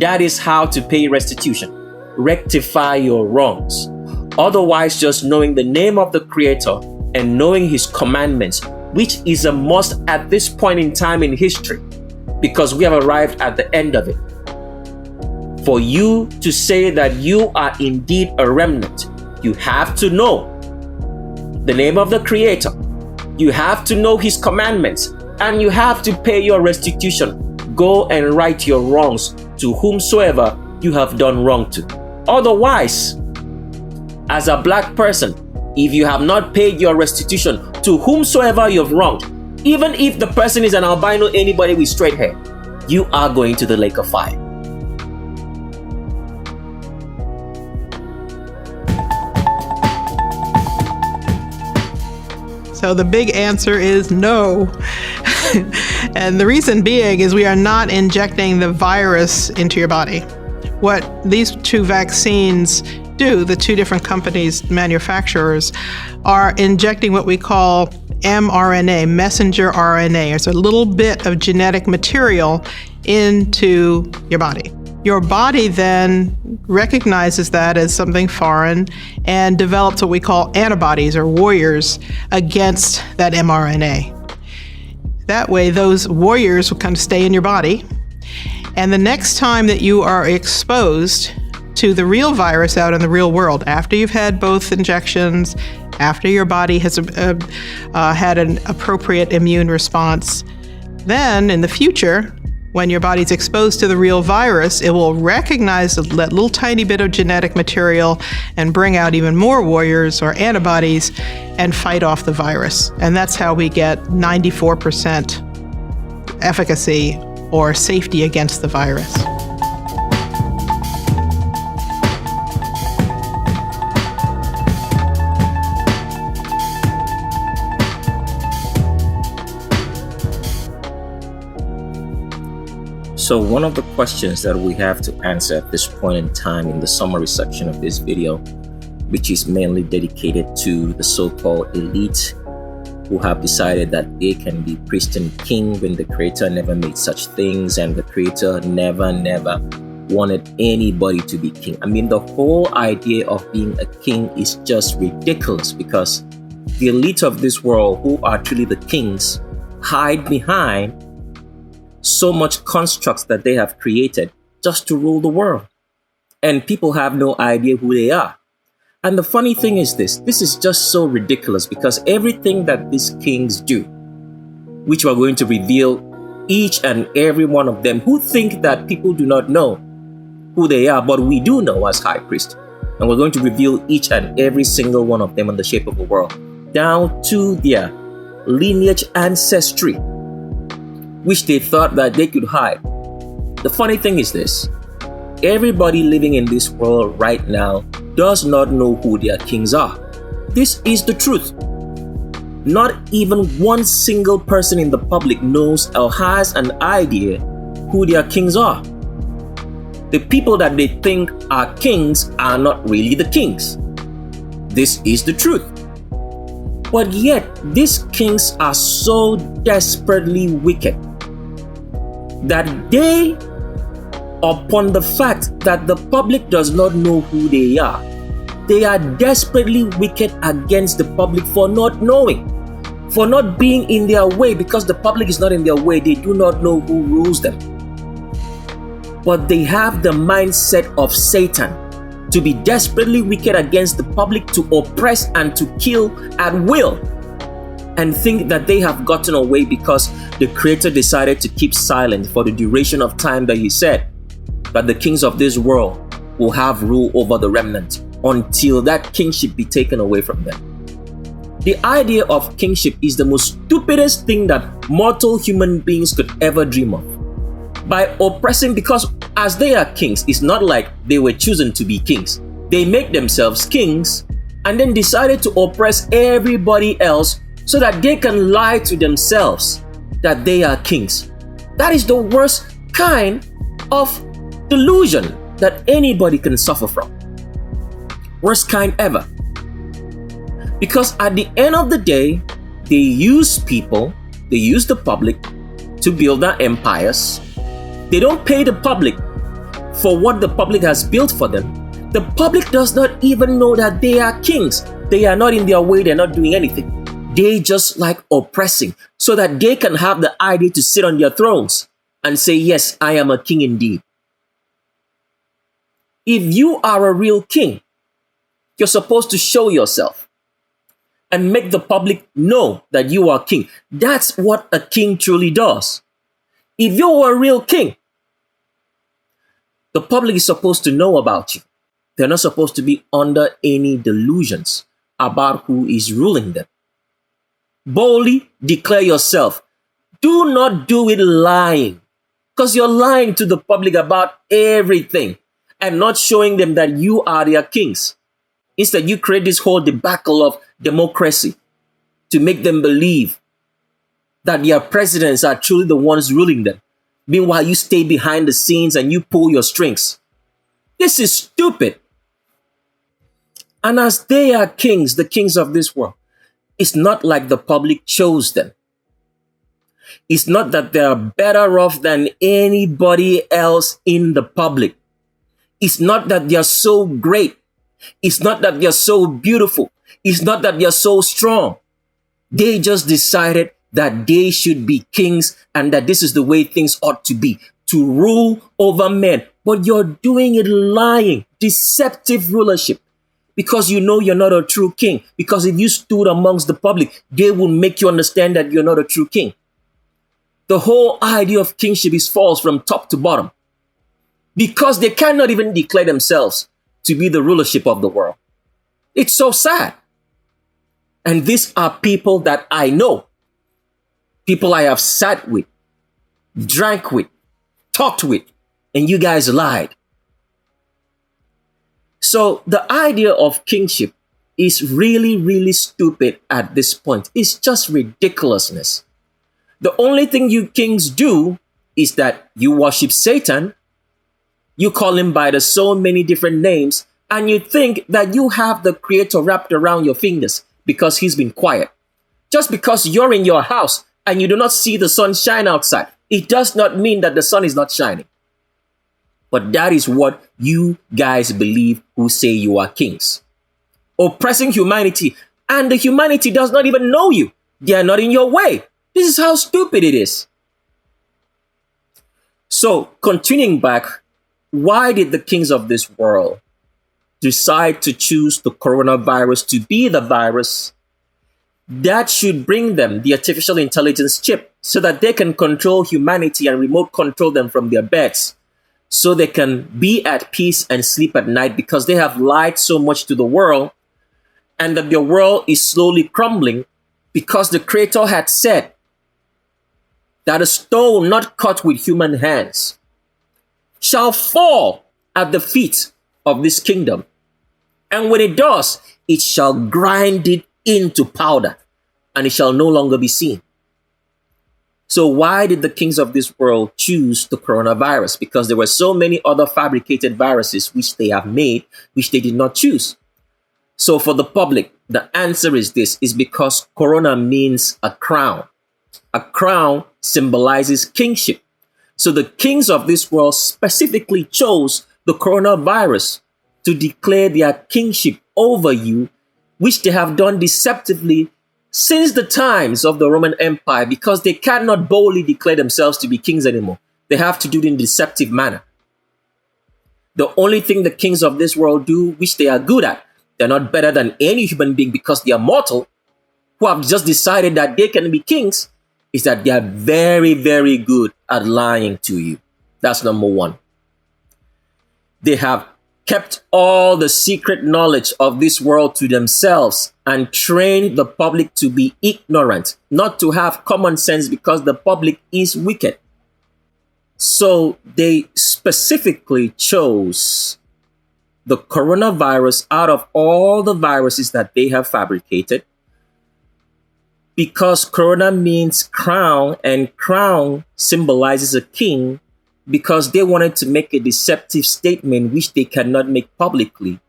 S17: That is how to pay restitution. Rectify your wrongs. Otherwise, just knowing the name of the Creator and knowing His commandments, which is a must at this point in time in history, because we have arrived at the end of it. For you to say that you are indeed a remnant, you have to know the name of the Creator. You have to know His commandments, and you have to pay your restitution. Go and right your wrongs to whomsoever you have done wrong to. Otherwise, as a black person, if you have not paid your restitution to whomsoever you've wronged, even if the person is an albino, anybody with straight hair, you are going to the lake of fire.
S18: So the big answer is no. And the reason being is we are not injecting the virus into your body. What these two vaccines do, the two different companies, manufacturers, are injecting what we call mRNA, messenger RNA. It's a little bit of genetic material into your body. Your body then recognizes that as something foreign and develops what we call antibodies or warriors against that mRNA. That way, those warriors will kind of stay in your body. And the next time that you are exposed to the real virus out in the real world, after you've had both injections, after your body has had an appropriate immune response, then in the future, when your body's exposed to the real virus, it will recognize that little tiny bit of genetic material and bring out even more warriors or antibodies and fight off the virus. And that's how we get 94% efficacy or safety against the virus.
S17: So one of the questions that we have to answer at this point in time in the summary section of this video, which is mainly dedicated to the so-called elite who have decided that they can be priest and king when the Creator never made such things, and the Creator never wanted anybody to be king. I mean, the whole idea of being a king is just ridiculous, because the elite of this world, who are truly the kings, hide behind so much constructs that they have created just to rule the world. And people have no idea who they are. And the funny thing is this is just so ridiculous, because everything that these kings do, which we're going to reveal each and every one of them, who think that people do not know who they are, but we do know as high priest. And we're going to reveal each and every single one of them in the shape of the world, down to their lineage ancestry, which they thought that they could hide. The funny thing is this: everybody living in this world right now does not know who their kings are. This is the truth. Not even one single person in the public knows or has an idea who their kings are. The people that they think are kings are not really the kings. This is the truth. But yet, these kings are so desperately wicked that they, upon the fact that the public does not know who they are desperately wicked against the public for not knowing, for not being in their way, because the public is not in their way. They do not know who rules them. But they have the mindset of Satan to be desperately wicked against the public, to oppress and to kill at will, and think that they have gotten away because the Creator decided to keep silent for the duration of time that He said that the kings of this world will have rule over the remnant until that kingship be taken away from them. The idea of kingship is the most stupidest thing that mortal human beings could ever dream of. By oppressing, because as they are kings, it's not like they were chosen to be kings. They make themselves kings and then decided to oppress everybody else so that they can lie to themselves that they are kings. That is the worst kind of delusion that anybody can suffer from. Worst kind ever. Because at the end of the day, they use people, they use the public to build their empires. They don't pay the public for what the public has built for them. The public does not even know that they are kings. They are not in their way, they're not doing anything. They just like oppressing so that they can have the idea to sit on their thrones and say, yes, I am a king indeed. If you are a real king, you're supposed to show yourself and make the public know that you are king. That's what a king truly does. If you're a real king, the public is supposed to know about you. They're not supposed to be under any delusions about who is ruling them. Boldly declare yourself. Do not do it lying, because you're lying to the public about everything and not showing them that you are their kings. Instead, you create this whole debacle of democracy to make them believe that their presidents are truly the ones ruling them. Meanwhile, you stay behind the scenes and you pull your strings. This is stupid. And as they are kings, the kings of this world, it's not like the public chose them. It's not that they are better off than anybody else in the public. It's not that they are so great. It's not that they are so beautiful. It's not that they are so strong. They just decided that they should be kings and that this is the way things ought to be, to rule over men. But you're doing it lying, deceptive rulership, because you know you're not a true king. Because if you stood amongst the public, they will make you understand that you're not a true king. The whole idea of kingship is false from top to bottom, because they cannot even declare themselves to be the rulership of the world. It's so sad. And these are people that I know. People I have sat with, drank with, talked with, and you guys lied. So the idea of kingship is really, really stupid at this point. It's just ridiculousness. The only thing you kings do is that you worship Satan, you call him by the so many different names, and you think that you have the Creator wrapped around your fingers because he's been quiet. Just because you're in your house and you do not see the sun shine outside, it does not mean that the sun is not shining. But that is what you guys believe who say you are kings. Oppressing humanity, and the humanity does not even know you. They are not in your way. This is how stupid it is. So, continuing back, why did the kings of this world decide to choose the coronavirus to be the virus that should bring them the artificial intelligence chip so that they can control humanity and remote control them from their beds, so they can be at peace and sleep at night, because they have lied so much to the world and that their world is slowly crumbling because the Creator had said that a stone not cut with human hands shall fall at the feet of this kingdom. And when it does, it shall grind it into powder, and it shall no longer be seen. So why did the kings of this world choose the coronavirus? Because there were so many other fabricated viruses which they have made, which they did not choose. So for the public, the answer is this, is because corona means a crown. A crown symbolizes kingship. So the kings of this world specifically chose the coronavirus to declare their kingship over you, which they have done deceptively since the times of the Roman Empire, because they cannot boldly declare themselves to be kings anymore. They have to do it in a deceptive manner. The only thing the kings of this world do, which they are good at, they're not better than any human being because they are mortal, who have just decided that they can be kings, is that they are very, very good at lying to you. That's number one. They have kept all the secret knowledge of this world to themselves and trained the public to be ignorant, not to have common sense, because the public is wicked. So they specifically chose the coronavirus out of all the viruses that they have fabricated, because corona means crown, and crown symbolizes a king, because they wanted to make a deceptive statement which they cannot make publicly,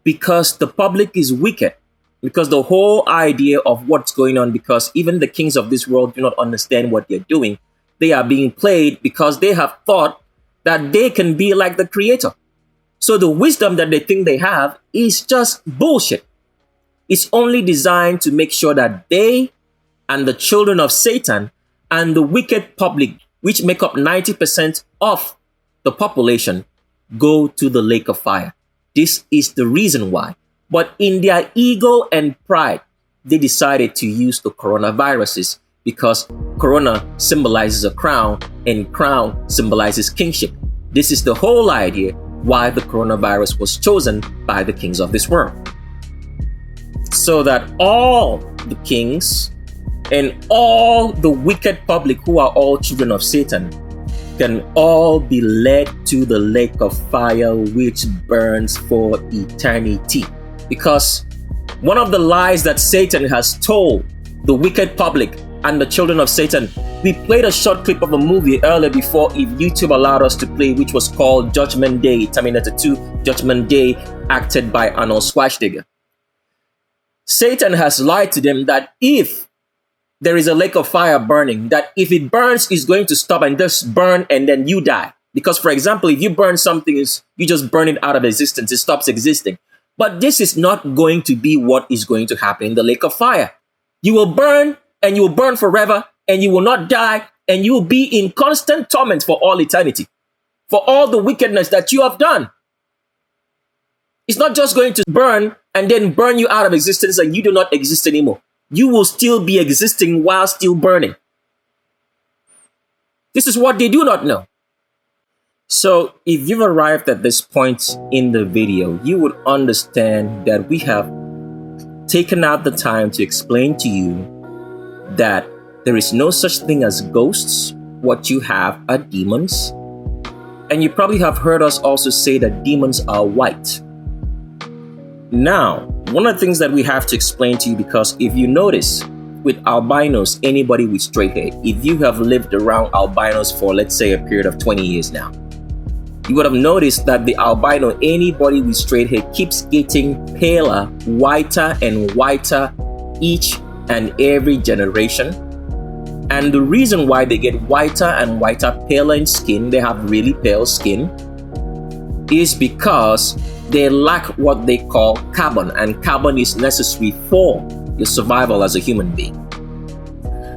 S17: because the public is wicked, because the whole idea of what's going on, because even the kings of this world do not understand what they're doing. They are being played because they have thought that they can be like the creator. So the wisdom that they think they have is just bullshit. It's only designed to make sure that they and the children of Satan and the wicked public, which make up 90% of the population, go to the lake of fire. This is the reason why. But in their ego and pride, they decided to use the coronaviruses, because corona symbolizes a crown and crown symbolizes kingship. This is the whole idea why the coronavirus was chosen by the kings of this world. So that all the kings and all the wicked public, who are all children of Satan, can all be led to the lake of fire which burns for eternity. Because one of the lies that Satan has told the wicked public and the children of Satan, we played a short clip of a movie earlier before, if YouTube allowed us to play, which was called Judgment Day, Terminator 2, Judgment Day, acted by Arnold Schwarzenegger. Satan has lied to them that if there is a lake of fire burning, that if it burns, it's going to stop and just burn and then you die. Because, for example, if you burn something, you just burn it out of existence, it stops existing. But this is not going to be what is going to happen in the lake of fire. You will burn, and you will burn forever, and you will not die, and you will be in constant torment for all eternity, for all the wickedness that you have done. It's not just going to burn and then burn you out of existence and you do not exist anymore. You will still be existing while still burning. This is what they do not know. So if you've arrived at this point in the video, you would understand that we have taken out the time to explain to you that there is no such thing as ghosts. What you have are demons. And you probably have heard us also say that demons are white. Now, one of the things that we have to explain to you, because if you notice with albinos, anybody with straight hair, if you have lived around albinos for, let's say, a period of 20 years now, you would have noticed that the albino, anybody with straight hair, keeps getting paler, whiter and whiter each and every generation. And the reason why they get whiter and whiter, paler in skin, they have really pale skin, is because they lack what they call carbon, and carbon is necessary for your survival as a human being.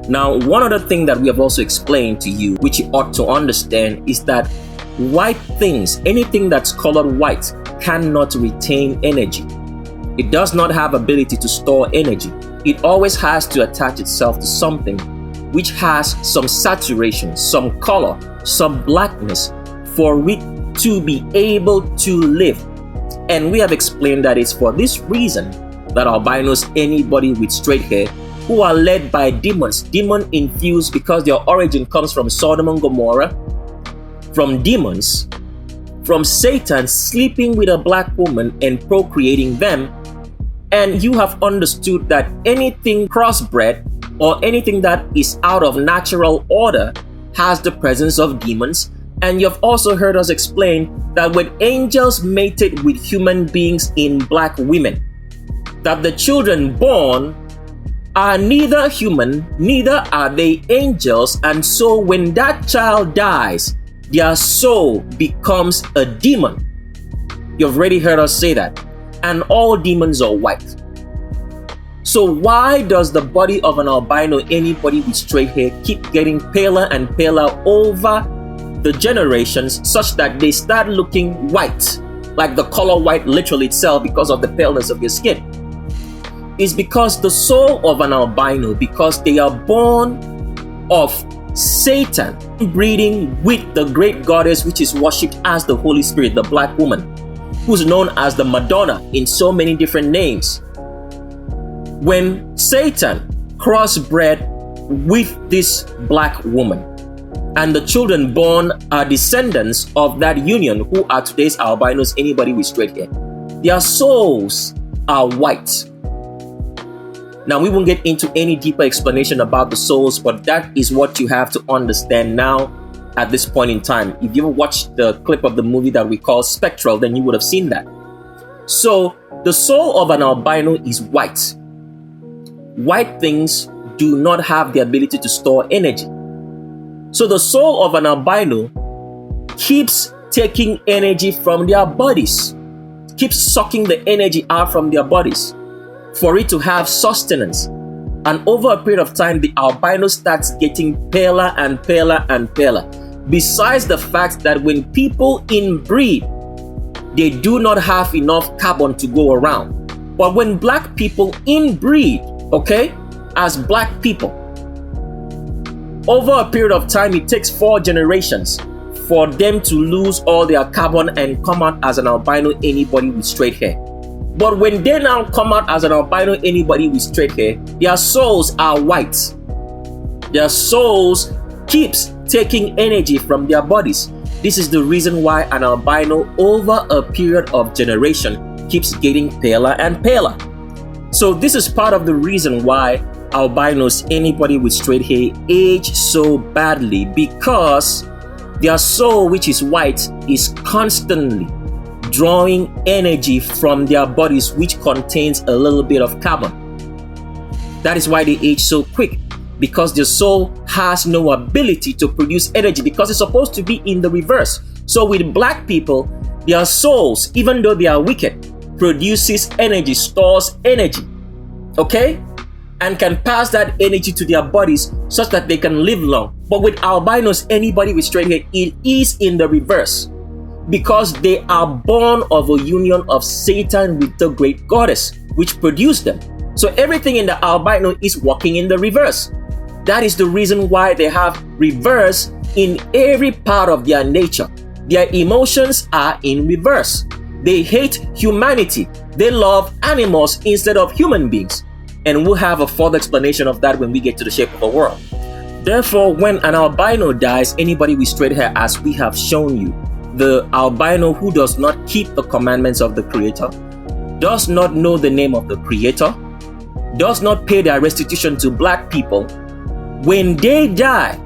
S17: Now, one other thing that we have also explained to you, which you ought to understand, is that white things, anything that's colored white, cannot retain energy. It does not have ability to store energy. It always has to attach itself to something which has some saturation, some color, some blackness for it to be able to live. And we have explained that it's for this reason that albinos, anybody with straight hair, who are led by demons, demon infused, because their origin comes from Sodom and Gomorrah, from demons, from Satan sleeping with a black woman and procreating them, and you have understood that anything crossbred or anything that is out of natural order has the presence of demons. And you've also heard us explain that when angels mated with human beings in black women, that the children born are neither human, neither are they angels, and so when that child dies, their soul becomes a demon. You've already heard us say that. And all demons are white. So why does the body of an albino, anybody with straight hair, keep getting paler and paler over the generations, such that they start looking white, like the color white literally itself, because of the paleness of your skin? It's because the soul of an albino, because they are born of Satan, breeding with the great goddess which is worshipped as the Holy Spirit, the black woman, who's known as the Madonna in so many different names. When Satan crossbred with this black woman, and the children born are descendants of that union, who are today's albinos, anybody with straight hair, their souls are white. Now, we won't get into any deeper explanation about the souls, but that is what you have to understand now at this point in time. If you ever watched the clip of the movie that we call Spectral, then you would have seen that. So, the soul of an albino is white. White things do not have the ability to store energy. So the soul of an albino keeps taking energy from their bodies, keeps sucking the energy out from their bodies for it to have sustenance. And over a period of time, the albino starts getting paler and paler and paler. Besides the fact that when people inbreed, they do not have enough carbon to go around. But when black people inbreed, okay, as black people, over a period of time, it takes 4 generations for them to lose all their carbon and come out as an albino, anybody with straight hair. But when they now come out as an albino, anybody with straight hair, their souls are white. Their souls keeps taking energy from their bodies. This is the reason why an albino over a period of generation keeps getting paler and paler. So this is part of the reason why albinos, anybody with straight hair, age so badly, because their soul, which is white, is constantly drawing energy from their bodies, which contains a little bit of carbon. That is why they age so quick, because their soul has no ability to produce energy, because it's supposed to be in the reverse. So with black people, their souls, even though they are wicked, produces energy, stores energy, okay, and can pass that energy to their bodies such that they can live long. But with albinos, anybody with straight hair, it is in the reverse, because they are born of a union of Satan with the great goddess which produced them. So everything in the albino is working in the reverse. That is the reason why they have reverse in every part of their nature. Their emotions are in reverse. They hate humanity. They love animals instead of human beings. And we'll have a further explanation of that when we get to the shape of a world. Therefore, when an albino dies, anybody with straight hair, as we have shown you, the albino who does not keep the commandments of the Creator, does not know the name of the Creator, does not pay their restitution to black people, when they die,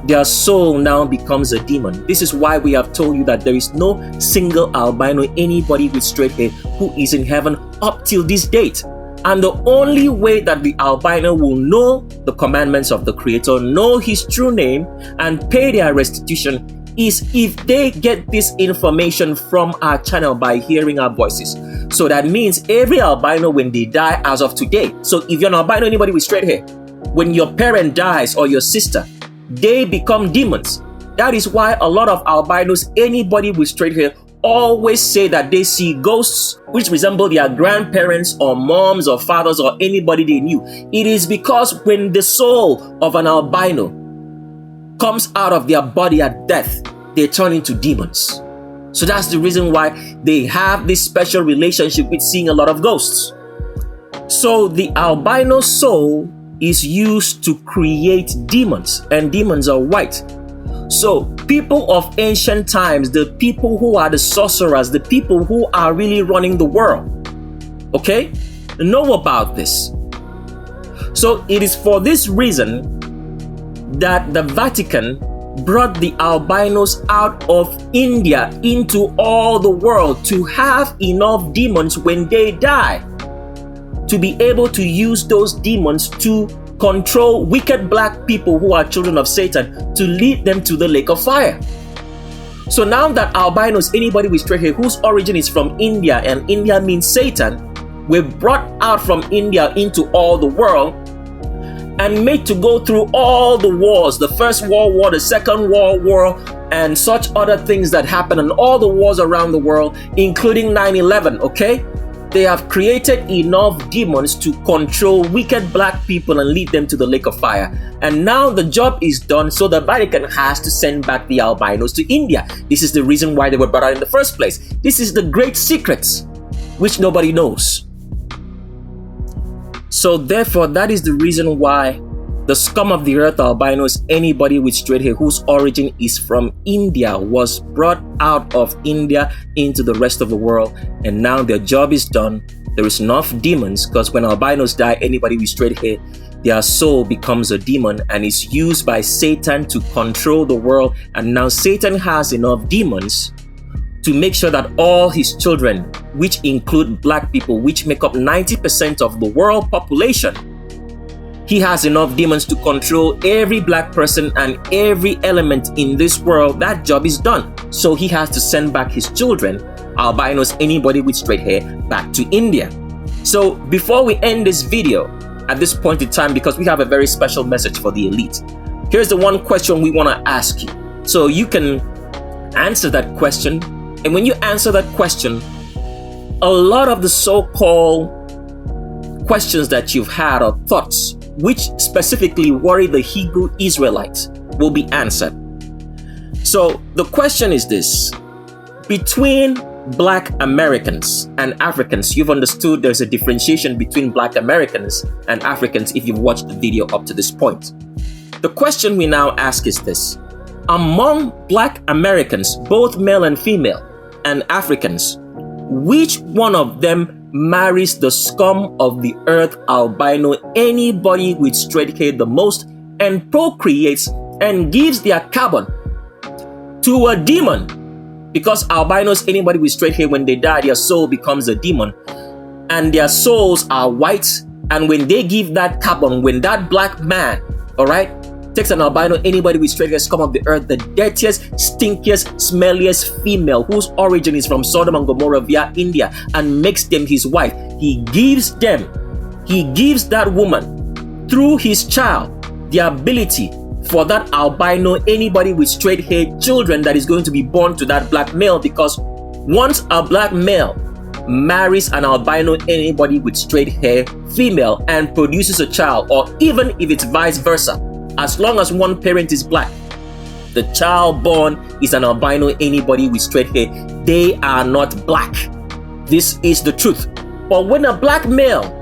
S17: their soul now becomes a demon. This is why we have told you that there is no single albino, anybody with straight hair, who is in heaven up till this date. And the only way that the albino will know the commandments of the Creator, know His true name, and pay their restitution is if they get this information from our channel by hearing our voices. So that means every albino, when they die as of today, so if you're an albino, anybody with straight hair, when your parent dies or your sister, they become demons. That is why a lot of albinos, anybody with straight hair, always say that they see ghosts which resemble their grandparents or moms or fathers or anybody they knew. It is because when the soul of an albino comes out of their body at death, they turn into demons. So that's the reason why they have this special relationship with seeing a lot of ghosts. So the albino soul is used to create demons, and demons are white. So people of ancient times, the people who are the sorcerers, the people who are really running the world, okay, know about this. So it is for this reason that the Vatican brought the albinos out of India into all the world to have enough demons when they die, to be able to use those demons to control wicked black people who are children of Satan, to lead them to the lake of fire. So now that albinos, anybody with straight hair whose origin is from India, and India means Satan, were brought out from India into all the world and made to go through all the wars, the First World War, the Second World War, and such other things that happened in all the wars around the world, including 9/11, okay? They have created enough demons to control wicked black people and lead them to the lake of fire. And now the job is done, so the Vatican has to send back the albinos to India. This is the reason why they were brought out in the first place. This is the great secrets which nobody knows. So therefore, that is the reason why the scum of the earth albinos, anybody with straight hair whose origin is from India, was brought out of India into the rest of the world. And now their job is done. There is enough demons, because when albinos die, anybody with straight hair, their soul becomes a demon and is used by Satan to control the world. And now Satan has enough demons to make sure that all his children, which include black people, which make up 90% of the world population, he has enough demons to control every black person and every element in this world. That job is done. So he has to send back his children, albinos, anybody with straight hair, back to India. So before we end this video, at this point in time, because we have a very special message for the elite, here's the one question we want to ask you. So you can answer that question. And when you answer that question, a lot of the so-called questions that you've had or thoughts, which specifically worry the Hebrew Israelites, will be answered. So the question is this: between Black Americans and Africans, you've understood there's a differentiation between Black Americans and Africans if you've watched the video up to this point. The question we now ask is this: among Black Americans, both male and female, and Africans, which one of them marries the scum of the earth albino, anybody with straight hair, the most, and procreates and gives their carbon to a demon? Because albinos, anybody with straight hair, when they die, their soul becomes a demon, and their souls are white. And when they give that carbon, when that black man, all right, takes an albino, anybody with straight hair, scum of the earth, the dirtiest, stinkiest, smelliest female whose origin is from Sodom and Gomorrah via India, and makes them his wife, he gives that woman, through his child, the ability for that albino, anybody with straight hair, children that is going to be born to that black male. Because once a black male marries an albino, anybody with straight hair female, and produces a child, or even if it's vice versa, as long as one parent is black, the child born is an albino, anybody with straight hair, they are not black. This is the truth. But when a black male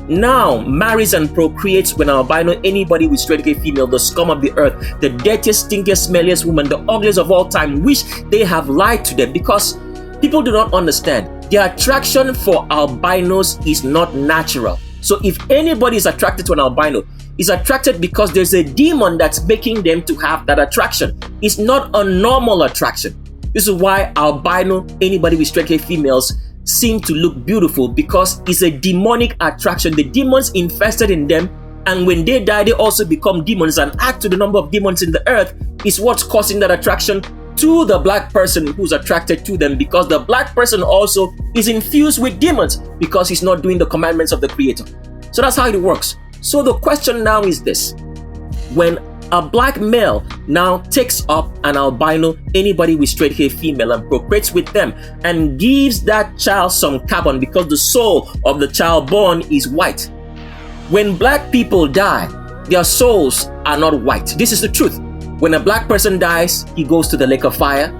S17: now marries and procreates with an albino, anybody with straight hair female, the scum of the earth, the dirtiest, stinkiest, smelliest woman, the ugliest of all time, which they have lied to them, because people do not understand. The attraction for albinos is not natural. So if anybody is attracted to an albino, is attracted because there's a demon that's making them to have that attraction. It's not a normal attraction. This is why albino, anybody with straight hair females, seem to look beautiful, because it's a demonic attraction. The demons infested in them, and when they die, they also become demons and add to the number of demons in the earth, is what's causing that attraction to the black person who's attracted to them, because the black person also is infused with demons because he's not doing the commandments of the Creator. So that's how it works. So the question now is this: when a black male now takes up an albino, anybody with straight hair female, and procreates with them and gives that child some carbon, because the soul of the child born is white. When black people die, their souls are not white. This is the truth. When a black person dies, he goes to the lake of fire,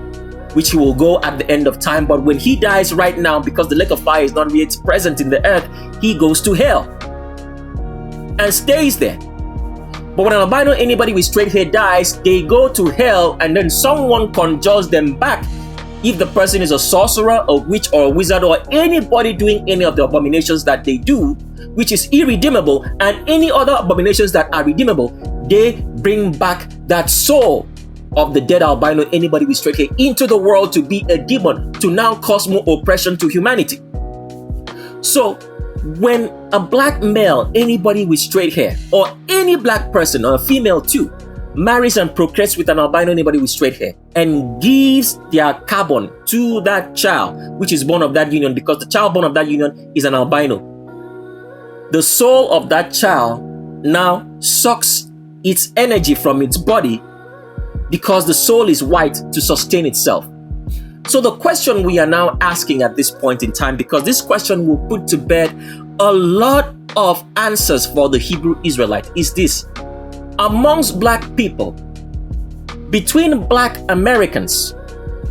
S17: which he will go at the end of time. But when he dies right now, because the lake of fire is not yet present in the earth, he goes to hell and stays there. But when an albino anybody with straight hair dies, they go to hell and then someone conjures them back. If the person is a sorcerer, a witch, or a wizard, or anybody doing any of the abominations that they do, which is irredeemable, and any other abominations that are redeemable, they bring back that soul of the dead albino anybody with straight hair into the world to be a demon, to now cause more oppression to humanity. So when a black male, anybody with straight hair, or any black person, or a female too, marries and procreates with an albino anybody with straight hair and gives their carbon to that child which is born of that union, because the child born of that union is an albino, the soul of that child now sucks its energy from its body because the soul is white to sustain itself. So the question we are now asking at this point in time, because this question will put to bed a lot of answers for the Hebrew Israelite, is this: amongst black people, between black Americans,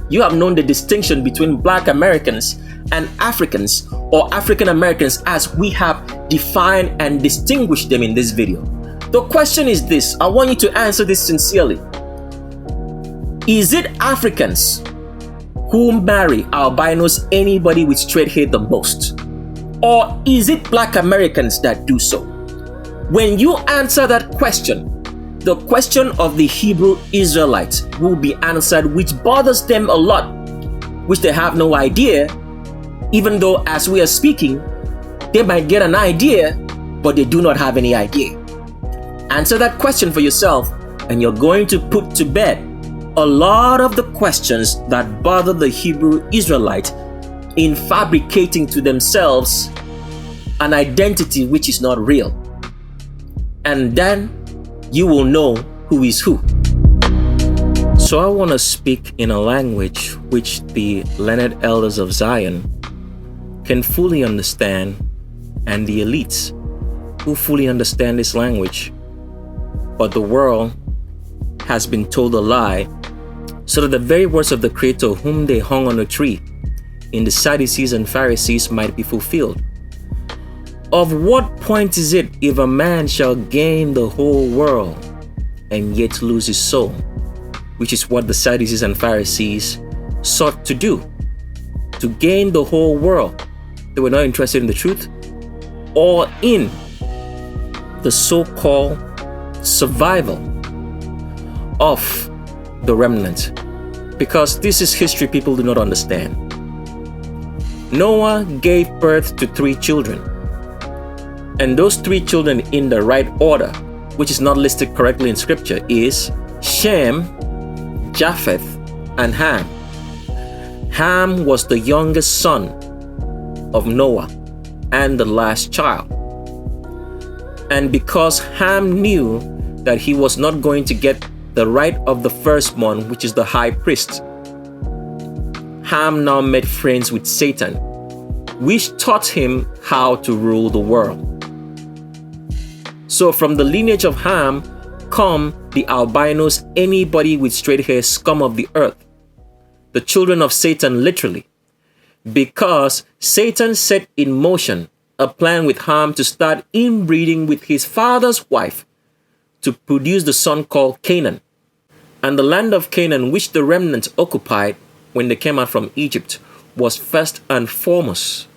S17: you have known the distinction between black Americans and Africans, or African Americans, as we have defined and distinguished them in this video. The question is this, I want you to answer this sincerely. Is it Africans who marry albinos, anybody with straight hair, the most? Or is it black Americans that do so? When you answer that question, the question of the Hebrew Israelites will be answered, which bothers them a lot, which they have no idea, even though as we are speaking, they might get an idea, but they do not have any idea. Answer that question for yourself, and you're going to put to bed a lot of the questions that bother the Hebrew Israelite in fabricating to themselves an identity which is not real. And then you will know who is who. So I want to speak in a language which the learned elders of Zion can fully understand, and the elites who fully understand this language. But the world has been told a lie, so that the very words of the Creator whom they hung on a tree in the Sadducees and Pharisees might be fulfilled. Of what point is it if a man shall gain the whole world and yet lose his soul? Which is what the Sadducees and Pharisees sought to do, to gain the whole world. They were not interested in the truth or in the so-called survival of the remnant, because this is history people do not understand. Noah gave birth to 3 children, and those 3 children in the right order, which is not listed correctly in scripture, is Shem, Japheth, and Ham. Ham was the youngest son of Noah and the last child. And because Ham knew that he was not going to get the right of the firstborn, which is the high priest, Ham now made friends with Satan, which taught him how to rule the world. So from the lineage of Ham come the albinos, anybody with straight hair, scum of the earth, the children of Satan, literally, because Satan set in motion a plan with Ham to start inbreeding with his father's wife to produce the son called Canaan. And the land of Canaan, which the remnant occupied when they came out from Egypt, was first and foremost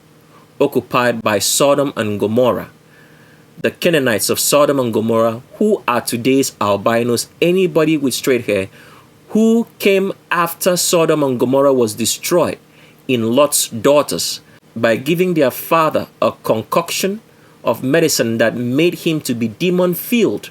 S17: occupied by Sodom and Gomorrah. The Canaanites of Sodom and Gomorrah, who are today's albinos, anybody with straight hair, who came after Sodom and Gomorrah was destroyed in Lot's daughters by giving their father a concoction of medicine that made him to be demon-filled,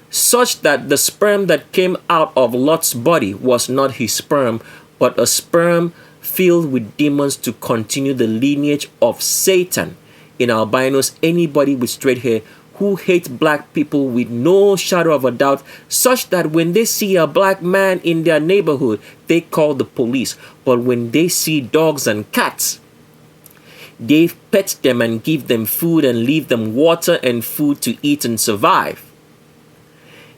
S17: such that the sperm that came out of Lot's body was not his sperm, but a sperm filled with demons to continue the lineage of Satan in albinos, anybody with straight hair, who hate black people with no shadow of a doubt, such that when they see a black man in their neighborhood, they call the police. But when they see dogs and cats, they pet them and give them food and leave them water and food to eat and survive.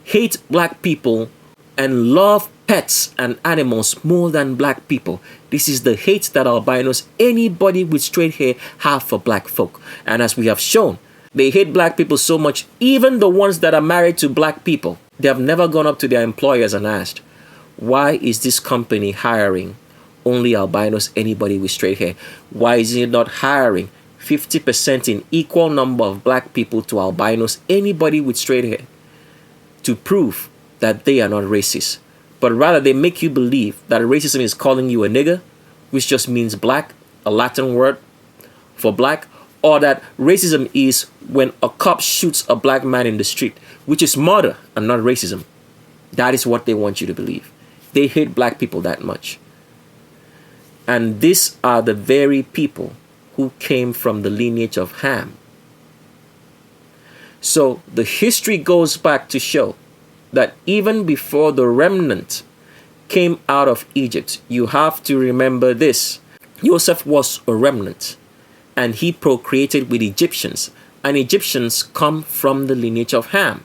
S17: Hate black people and love pets and animals more than black people. This is the hate that albinos, anybody with straight hair, have for black folk. And as we have shown, They hate black people so much, even the ones that are married to black people, they have never gone up to their employers and asked, why is this company hiring only albinos, anybody with straight hair? Why is it not hiring 50% in equal number of black people to albinos, anybody with straight hair, to prove that they are not racist? But rather they make you believe that racism is calling you a nigger, which just means black, a Latin word for black, or that racism is when a cop shoots a black man in the street, which is murder and not racism. That is what they want you to believe. They hate black people that much. And these are the very people who came from the lineage of Ham. So the history goes back to show that even before the remnant came out of Egypt, you have to remember this. Joseph was a remnant, and he procreated with Egyptians, and Egyptians come from the lineage of Ham.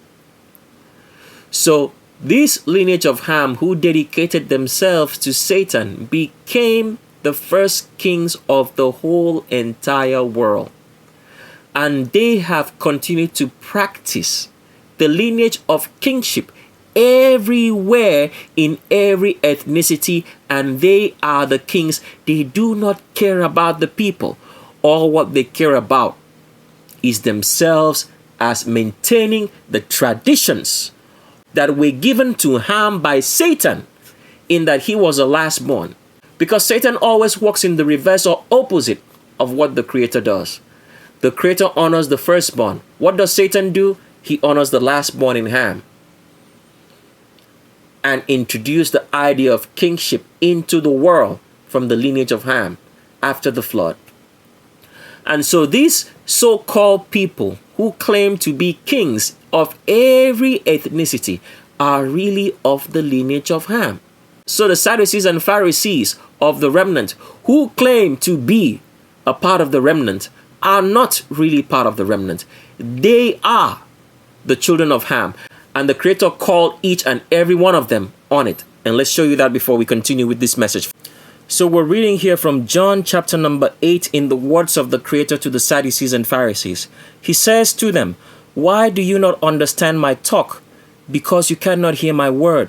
S17: So this lineage of Ham, who dedicated themselves to Satan, became the first kings of the whole entire world. And they have continued to practice the lineage of kingship everywhere in every ethnicity, and they are the kings. They do not care about the people. All what they care about is themselves as maintaining the traditions that were given to Ham by Satan, in that he was a lastborn. Because Satan always works in the reverse or opposite of what the Creator does. The Creator honors the firstborn. What does Satan do? He honors the lastborn in Ham, and introduced the idea of kingship into the world from the lineage of Ham after the flood. And so these so-called people who claim to be kings of every ethnicity are really of the lineage of Ham. So the Sadducees and Pharisees of the remnant, who claim to be a part of the remnant, are not really part of the remnant. They are the children of Ham. And the Creator called each and every one of them on it. And let's show you that before we continue with this message. So we're reading here from John chapter number 8 in the words of the Creator to the Sadducees and Pharisees. He says to them, "Why do you not understand my talk? Because you cannot hear my word.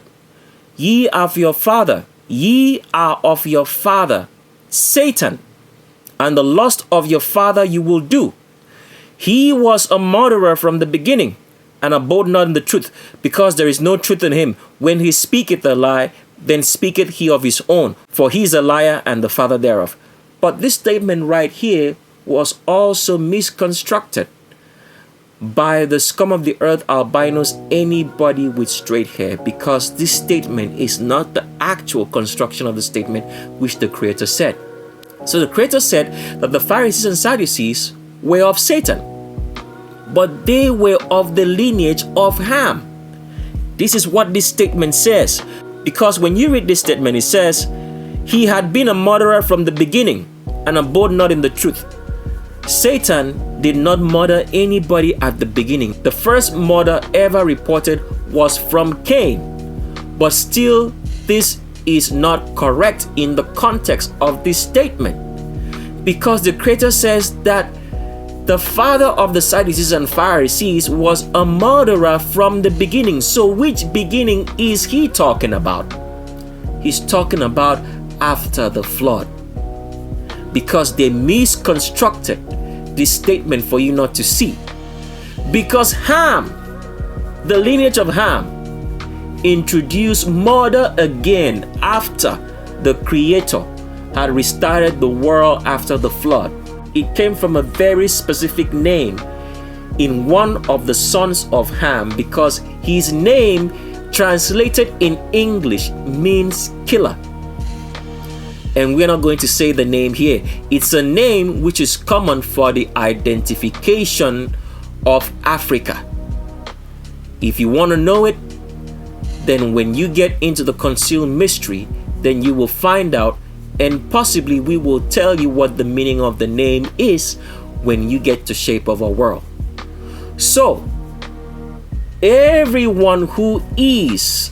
S17: Ye are of your father, Satan, and the lust of your father you will do. He was a murderer from the beginning, and abode not in the truth, because there is no truth in him. When he speaketh a lie, then speaketh he of his own, for he is a liar and the father thereof." But this statement right here was also misconstructed by the scum of the earth, albinos, anybody with straight hair, because this statement is not the actual construction of the statement which the Creator said. So the Creator said that the Pharisees and Sadducees were of Satan, but they were of the lineage of Ham. This is what this statement says. Because when you read this statement, it says, "He had been a murderer from the beginning, and abode not in the truth." Satan did not murder anybody at the beginning. The first murder ever reported was from Cain. But still, this is not correct in the context of this statement, because the Creator says that the father of the Sadducees and Pharisees was a murderer from the beginning. So which beginning is he talking about? He's talking about after the flood, because they misconstructed this statement for you not to see. Because Ham, the lineage of Ham, introduced murder again after the Creator had restarted the world after the flood. It came from a very specific name in one of the sons of Ham, because his name translated in English means killer. And we're not going to say the name here. It's a name which is common for the identification of Africa. If you want to know it, then when you get into the concealed mystery, then you will find out, and possibly we will tell you what the meaning of the name is when you get to Shape of Our World. So, everyone who is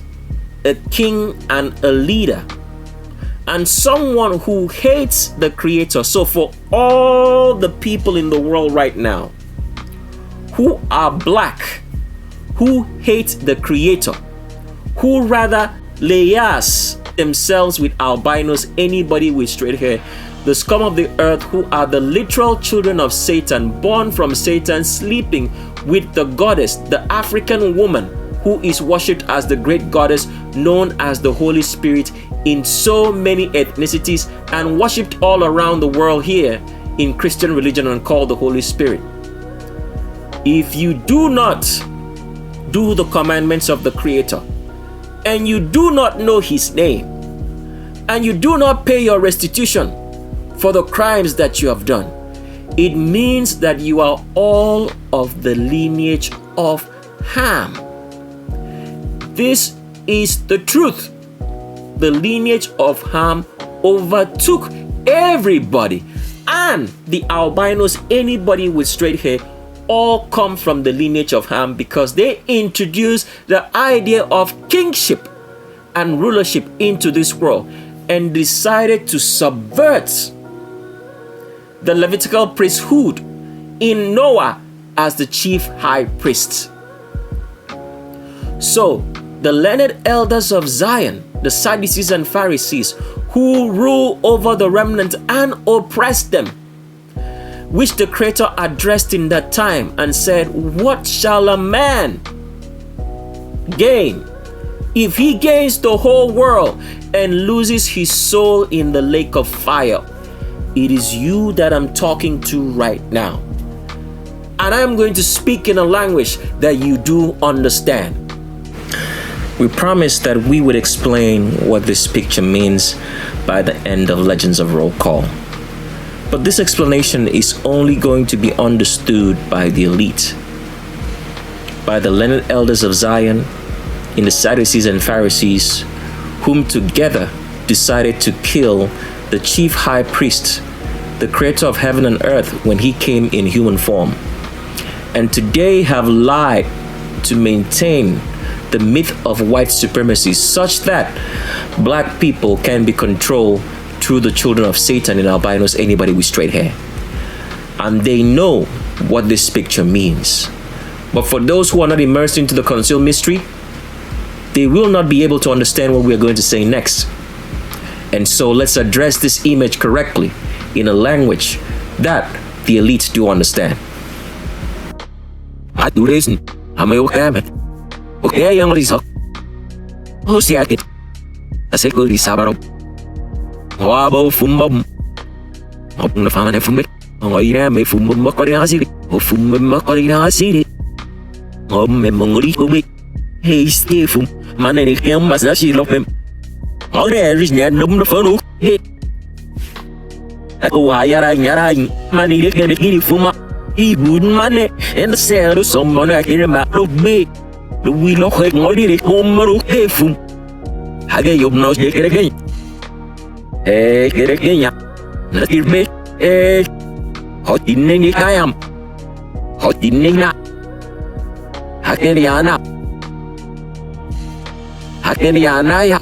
S17: a king and a leader, and someone who hates the Creator, so for all the people in the world right now who are black, who hate the Creator, who rather layers themselves with albinos, anybody with straight hair, the scum of the earth, who are the literal children of Satan, born from Satan, sleeping with the goddess, the African woman, who is worshipped as the great goddess known as the Holy Spirit in so many ethnicities and worshipped all around the world here in Christian religion and called the Holy Spirit. If you do not do the commandments of the Creator, and you do not know His name, and you do not pay your restitution for the crimes that you have done, it means that you are all of the lineage of Ham. This is the truth. The lineage of Ham overtook everybody, and the albinos, anybody with straight hair, all come from the lineage of Ham because they introduced the idea of kingship and rulership into this world and decided to subvert the Levitical priesthood in Noah as the chief high priest. So, the learned elders of Zion, the Sadducees and Pharisees, who rule over the remnant and oppress them, which the Creator addressed in that time and said, "What shall a man gain if he gains the whole world and loses his soul in the lake of fire?" It is you that I'm talking to right now. And I'm going to speak in a language that you do understand. We promised that we would explain what this picture means by the end of Legends of Roll Call. But this explanation is only going to be understood by the elite, by the learned elders of Zion, in the Sadducees and Pharisees, whom together decided to kill the chief high priest, the Creator of heaven and earth, when he came in human form, and today have lied to maintain the myth of white supremacy such that black people can be controlled through the children of Satan and albinos, anybody with straight hair. And they know what this picture means. But for those who are not immersed into the concealed mystery, they will not be able to understand what we are going to say next. And so let's address this image correctly in a language that the elites do understand.
S5: Wabo fumbom. Open the family from it. Oh, yeah, me from Makari. Oh, from Makari. Oh, me mongoli who hey, Stephen, man, and him as she love him. All there is no number for hey. Oh, I am money to get it from he wouldn't money and the sale of someone I hear about me. Do we look like more did it home or hey from? I get your nose take it again. Hey, get it again. Let it be. Hey, hot in any I am. Hot in any. Hakeriana. Hakeriana.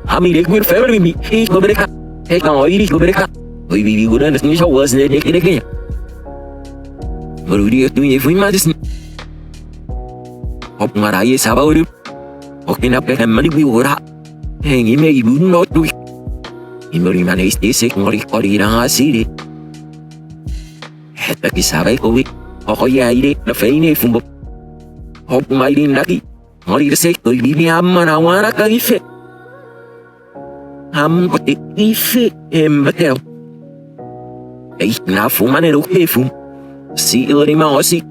S5: I mean, it will favor me. He go break up. Hey, come on, go break up. We wouldn't finish our words and take it again. What would you do if we medicine? Hop Marais about you. Hooking up at money we would have. Hang him, he would not do it. He will remain a sick or in a city. Head that is how I go it. Oh, yeah, the fame from Hop my lucky. Or you say, to be a man, I want to get fit. I'm got it, fit him, but tell. It's not for money to pay for. See you in my seat.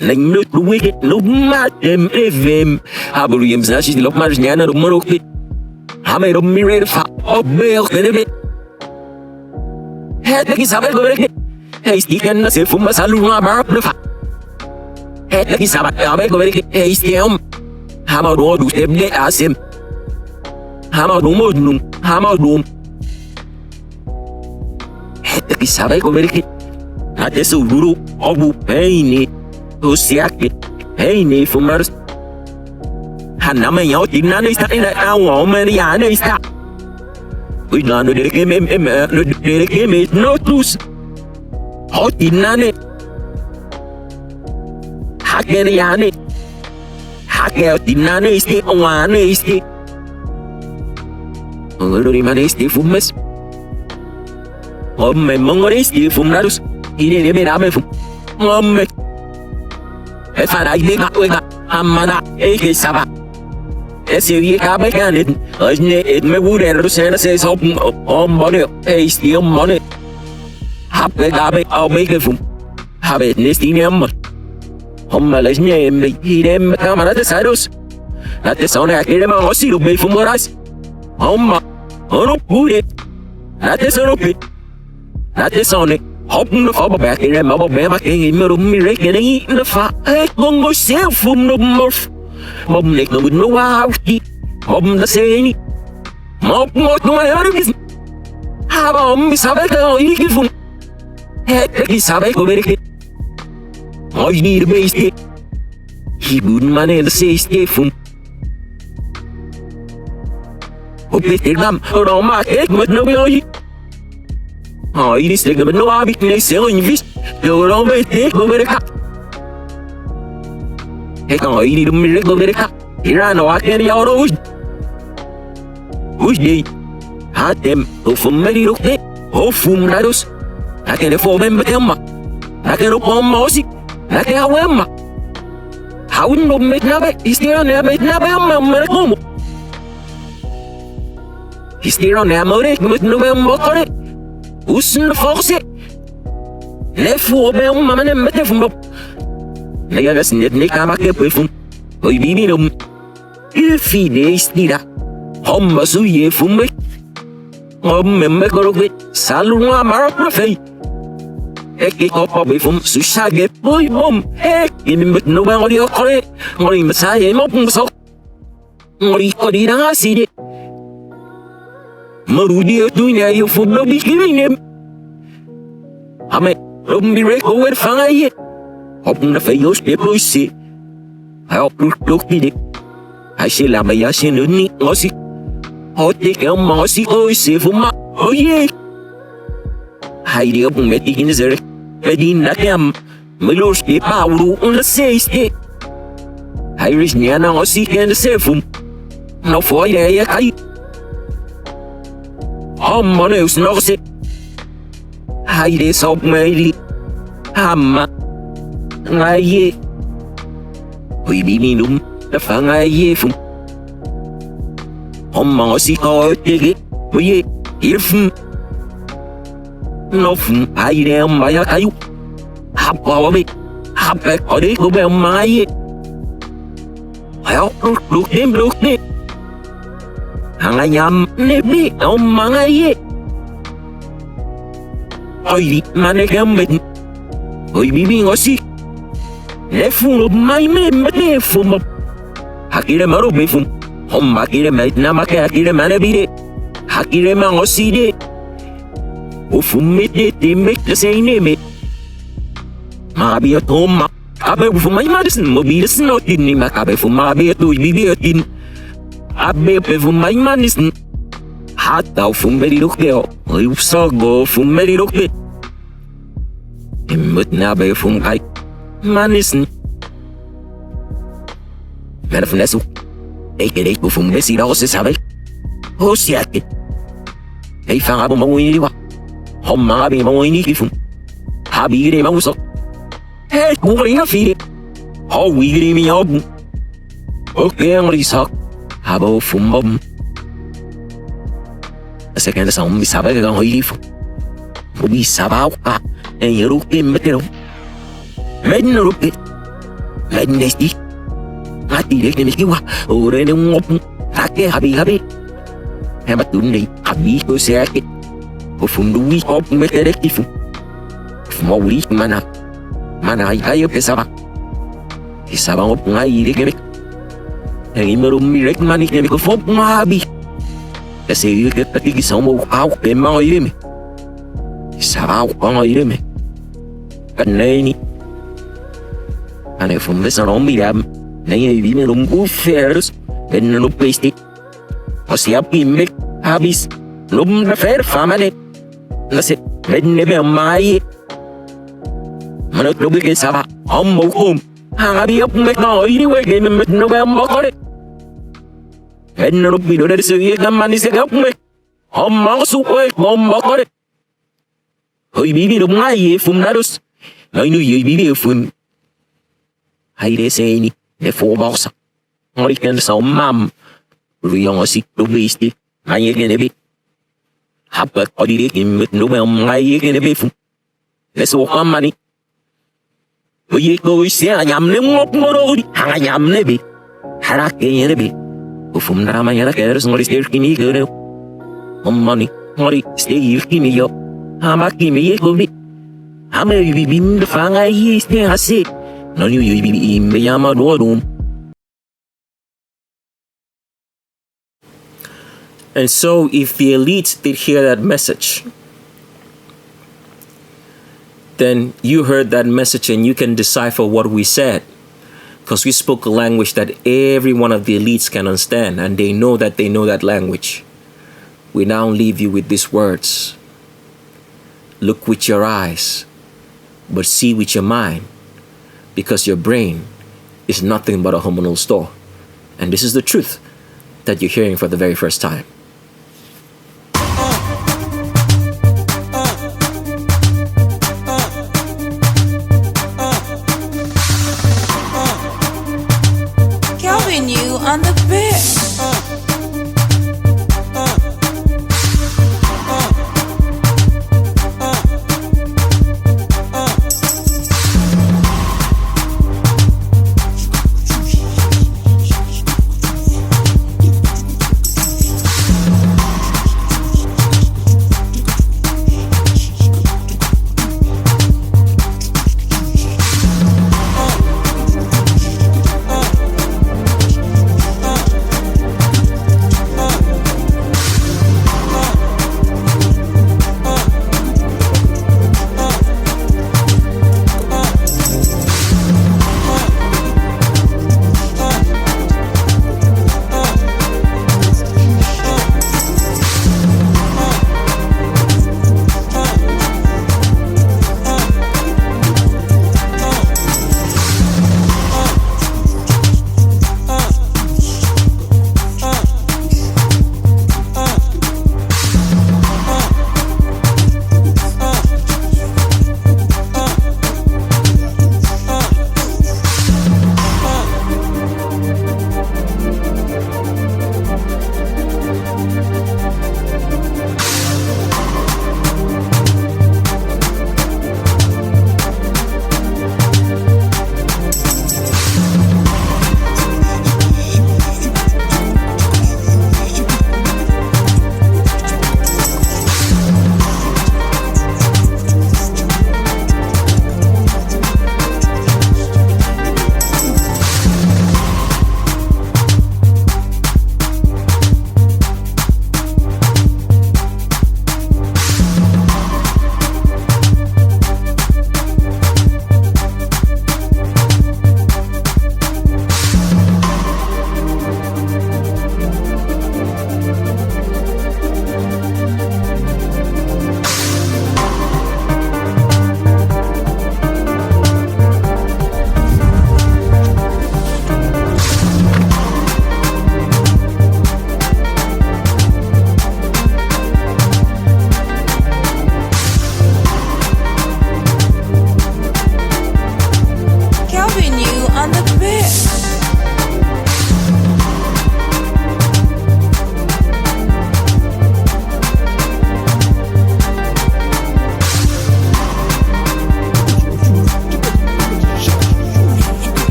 S5: Like no wicked, no mad, him. I believe him, she's the Marjana to Morocco. I made a mirror of bail, bit. Head is how I go it. Hey, he can say for my salon about the fact. Head is how I go it. Hey, him. How about all you step there as him? How about no more? How about room? Head is how I go it. Not a so rude or pain. Who see it? Hey, for Mars. Hanama out in an instant in an hour, Mariana is that. We don't know the game is no truth. Hot in none. Hakene yane. Hakel dinane isti wane isti. Ngolori mane isti fumes. Omme mongore isti fumnarus. Ine ne merame fum. Omme. Efara idega wega. Amana eke saba. Esiri kabe kanet. Ajne edme wurer sena says open money. Isti money. Habe gabe au meke fum. Habe nisti nemmer. Homma lesne embe idem kamera de saros. Nate sone akire ma osiru be fumoras. Homma ono pure. Nate sonope. Nate sone hopn no for back in ma be ma ke me rum mi rekene na fa ek gongo self no morf. Mom nek no no wauti. Mom da seni. Mom mot no ergis. Haba mi sabe ka iki fum. Ek sabe ko berke. I need a base hit. He wouldn't man in the say stay from. Hope it them or on my head, but no way. Oh, it is taken, but no habit, selling fish. They were always take over the cup. Take on, I need a miracle over the cup. Here I know I can't out of which day? Had them, who from many look there, oh, from Rados. I can't afford them, but them. I can't upon Mossy. Nake awema. Hauno metnabe, istiro ne metnabe amma como. Istiro ne amore, metnabe motore. Usen force. Ne fu be amma ne metefum. Ne gas net ne kama ke pefum. Oi bibinum. Il fide istira. Homma suye fumme. Omme me koroge. Salunga mara profei. Eki kopa be fum susage boy bom eki mit no ba ori okore ori masaye mo pum so ori ori da sidi marudi dunya yu fu no bi kinem ame rumbi re ko wer fangaye hopun na feyos be boisi ha oplu lokidi ha shila ma ya shinuni osi hote ke mo osi oisi fuma oye Heidi op met die in zere. Bedien dat hem. Meloos de pauru on de zeeste. Hij is niet aan ons ziek in de zeefum. Nou voor je kai. Hamma neus nog ze. Heidi is op mij. Hamma. Ngaye. Hoe biminum. De vangaye fum. Hamma ons ziek uit tegen. Hoe je. Hier fum. No fum ai de maya kayu hapa be hapa ore ko be mai ayo look ne hangayam ne be o mangaye oi mane gambe oi bibi ngosi ne fum mai me ne fum hakire maro be fum homma kire mai na makire mane bi de hakire ma ngosi de O fumete de make say name it. Mabi at home, Abe for my medicine, mobilis not in Makabe for Mabi to be in. Abe for my medicine. Hat thou from very look there, you saw go from very look it. But nabe from I medicine. Manifesto. Take it go from Bessie houses, have it. Oh, see it. They found a moment. Homma be mo ini kifum. Habi de mauso. Hey, kuring afi. Ho wi mi ob. Okay, ngri sak. Habo fumbom. Asa kan sa umbi sabe ga hoyi fu. Ubi sabau ka. En yeruke metero. Men ruke. Men nesti. Mati de ni kiwa. Ore ne ngop. Ake habi. Hebatun ni habi ko sekit. Ufundui op meterekifu. Fmauri mana ay pesaba. Isaba op ngai de Ei merum mirek mani ke ko fop mabi. Ese yu ke patiki samo au ke ma ireme. Isaba au ko ireme. Kaneni. Ane fum besa no miram. Nei vi merum buferos. Ben no pesti. Osiapi mek habis. Lum refer famane. Nasi bedne be mai. Manut lubi ke saba. Om I'll be up with no anyway, game with November on it. And no be no so you can manage it up with. Mouse away, bomb on it. Oh, you be the my from Nados. I knew you'd be from. I did say any, the 4 boss. I can so mum. We are sick to waste it. I ain't gonna be. Hapa did him with November, I ain't gonna be from. Let's walk on money. We go see I am the more I am nebi. Haraki nebi. From Ramayana cares not is there me good. Money, money, stay you give me up. How give me a good. How may we be the fang I is there? I say, no, you be in the Yama room.
S17: And so, if the elite did hear that message, then you heard that message and you can decipher what we said. Because we spoke a language that every one of the elites can understand, and they know that language. We now leave you with these words. Look with your eyes, but see with your mind, because your brain is nothing but a hormonal store. And this is the truth that you're hearing for the very first time.
S19: You on the bed.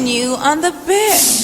S19: You on the bed.